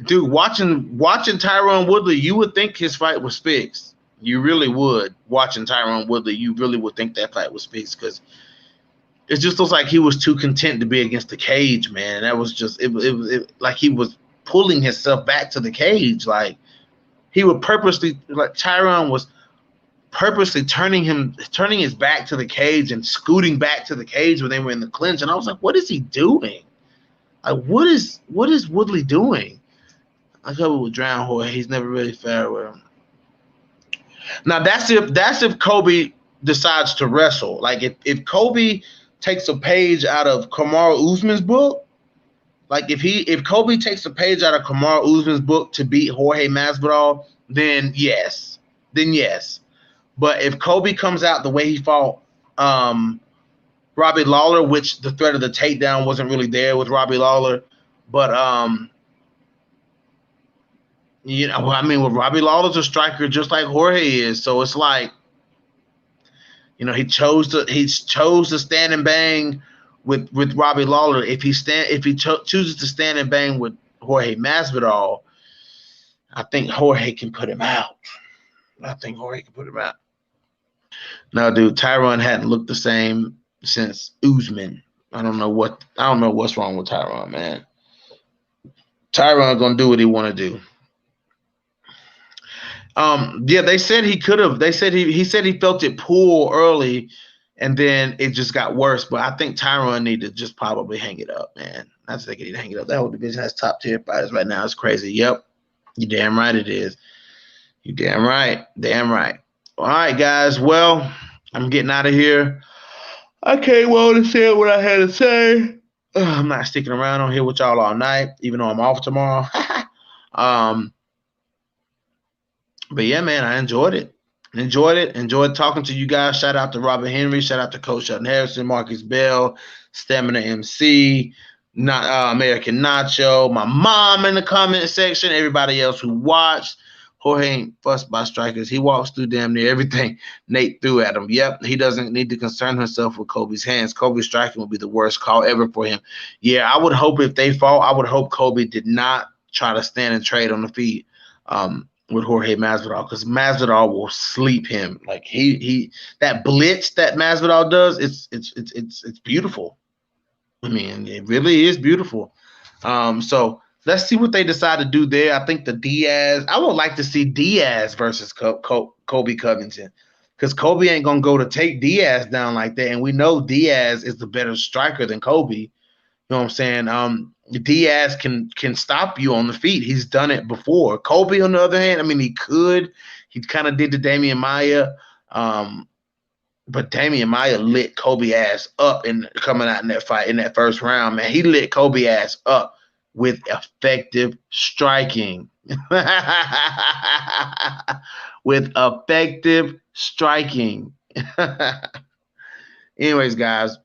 Dude, watching Tyron Woodley, you would think his fight was fixed. You really would. Watching Tyron Woodley, you really would think that fight was fixed, because it just looks like he was too content to be against the cage, man. That was just it like he was pulling himself back to the cage. Like, he would purposely, like, Tyron was purposely turning his back to the cage and scooting back to the cage when they were in the clinch. And I was like, what is he doing? Like, what is Woodley doing? I covered with Drown Hoy. He's never really fair with him. Now that's if Kobe decides to wrestle. Like, if Kobe takes a page out of Kamaru Usman's book, like if Kobe takes a page out of Kamaru Usman's book to beat Jorge Masvidal, then yes. But if Kobe comes out the way he fought Robbie Lawler, which the threat of the takedown wasn't really there with Robbie Lawler, but well, Robbie Lawler's a striker just like Jorge is, so it's like, he chose to stand and bang with Robbie Lawler. If he chooses to stand and bang with Jorge Masvidal, I think Jorge can put him out. No, dude, Tyron hadn't looked the same since Usman. I don't know what's wrong with Tyron, man. Tyron gonna do what he want to do. Yeah, they said he could have. They said he said he felt it pull early, and then it just got worse. But I think Tyron need to just probably hang it up, man. I just think he need to hang it up. That whole division has top tier fighters right now. It's crazy. Yep, you damn right it is. You damn right. Damn right. All right, guys. Well, I'm getting out of here. I can't wait to say what I had to say. I'm not sticking around on here with y'all all night, even though I'm off tomorrow. um, but yeah, man, I enjoyed it. Enjoyed talking to you guys. Shout out to Robert Henry. Shout out to Coach Shelton Harrison, Marcus Bell, Stamina MC, not American Nacho, my mom in the comment section, everybody else who watched. Jorge ain't fussed by strikers. He walks through damn near everything Nate threw at him. Yep, he doesn't need to concern himself with Kobe's hands. Kobe's striking will be the worst call ever for him. Yeah, I would hope if they fall, I would hope Kobe did not try to stand and trade on the feet. With Jorge Masvidal, because Masvidal will sleep him. Like he that blitz that Masvidal does, it's beautiful. I mean, it really is beautiful. So let's see what they decide to do there. I think the Diaz. I would like to see Diaz versus Kobe Covington, because Kobe ain't gonna go to take Diaz down like that, and we know Diaz is the better striker than Kobe. You know what I'm saying? Diaz can stop you on the feet. He's done it before. Kobe, on the other hand, I mean, he could. He kind of did to Damian Maia, but Damian Maia lit Kobe ass up in coming out in that fight in that first round. Man, he lit Kobe ass up with effective striking. With effective striking. Anyways, guys.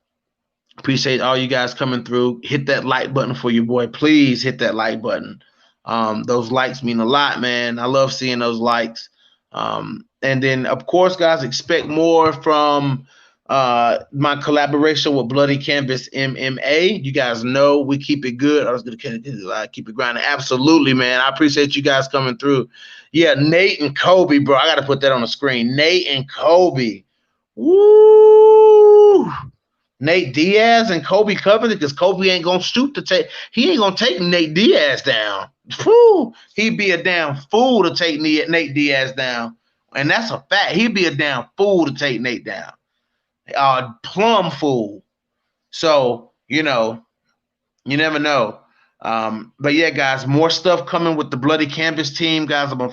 Appreciate all you guys coming through. Hit that like button for your boy. Please hit that like button. Those likes mean a lot, man. I love seeing those likes. And then, of course, guys, expect more from my collaboration with Bloody Canvas MMA. You guys know we keep it good. I was going to keep it grinding. Absolutely, man. I appreciate you guys coming through. Yeah, Nate and Kobe, bro. I got to put that on the screen. Nate and Kobe. Woo! Nate Diaz and Kobe Covington, because Kobe ain't gonna shoot to take. He ain't gonna take Nate Diaz down. Whew, he'd be a damn fool to take Nate Diaz down, and that's a fact. He'd be a damn fool to take Nate down. Plumb fool. So you never know. But yeah, guys, more stuff coming with the Bloody Canvas team, guys. I'm a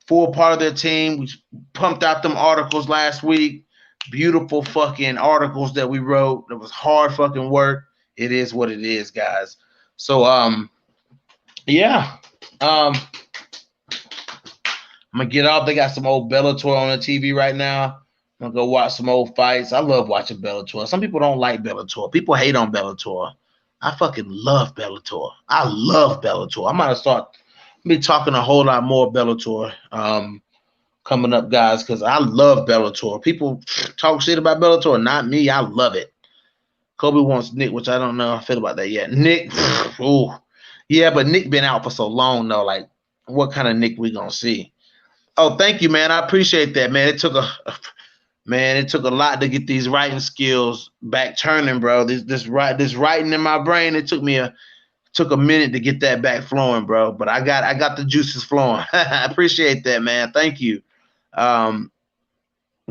full part of their team. We pumped out them articles last week. Beautiful fucking articles that we wrote. It was hard fucking work. It is what it is, guys. So yeah. I'm gonna get off. They got some old Bellator on the TV right now. I'm gonna go watch some old fights. I love watching Bellator. Some people don't like Bellator. People hate on Bellator. I fucking love Bellator. I love Bellator. I'm gonna start be talking a whole lot more Bellator. Coming up, guys, because I love Bellator. People talk shit about Bellator, not me. I love it. Kobe wants Nick, which I don't know how I feel about that yet. Nick, ooh. Yeah, but Nick been out for so long, though. Like, what kind of Nick we gonna see? Oh, thank you, man. I appreciate that, man. It took a lot to get these writing skills back turning, bro. This writing in my brain, it took a minute to get that back flowing, bro. But I got the juices flowing. I appreciate that, man. Thank you.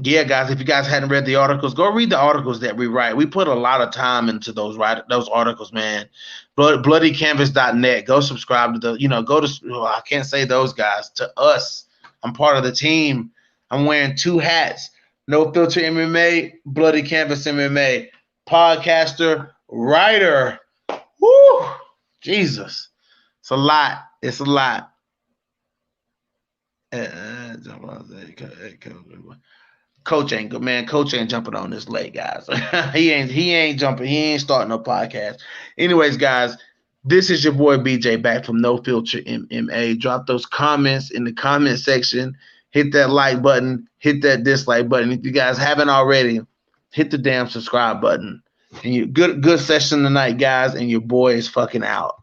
Yeah, guys, if you guys hadn't read the articles, go read the articles that we write. We put a lot of time into those articles, man. Bloodycanvas.net. Go subscribe to I can't say those guys. To us, I'm part of the team. I'm wearing two hats. No Filter MMA, Bloody Canvas MMA. Podcaster, writer. Woo! Jesus. It's a lot. It's a lot. Coach ain't good, man. Coach ain't jumping on this late, guys. he ain't jumping. He ain't starting no podcast. Anyways, guys, this is your boy BJ back from No Filter MMA. Drop those comments in the comment section. Hit that like button. Hit that dislike button. If you guys haven't already, hit the damn subscribe button. And good session tonight, guys. And your boy is fucking out.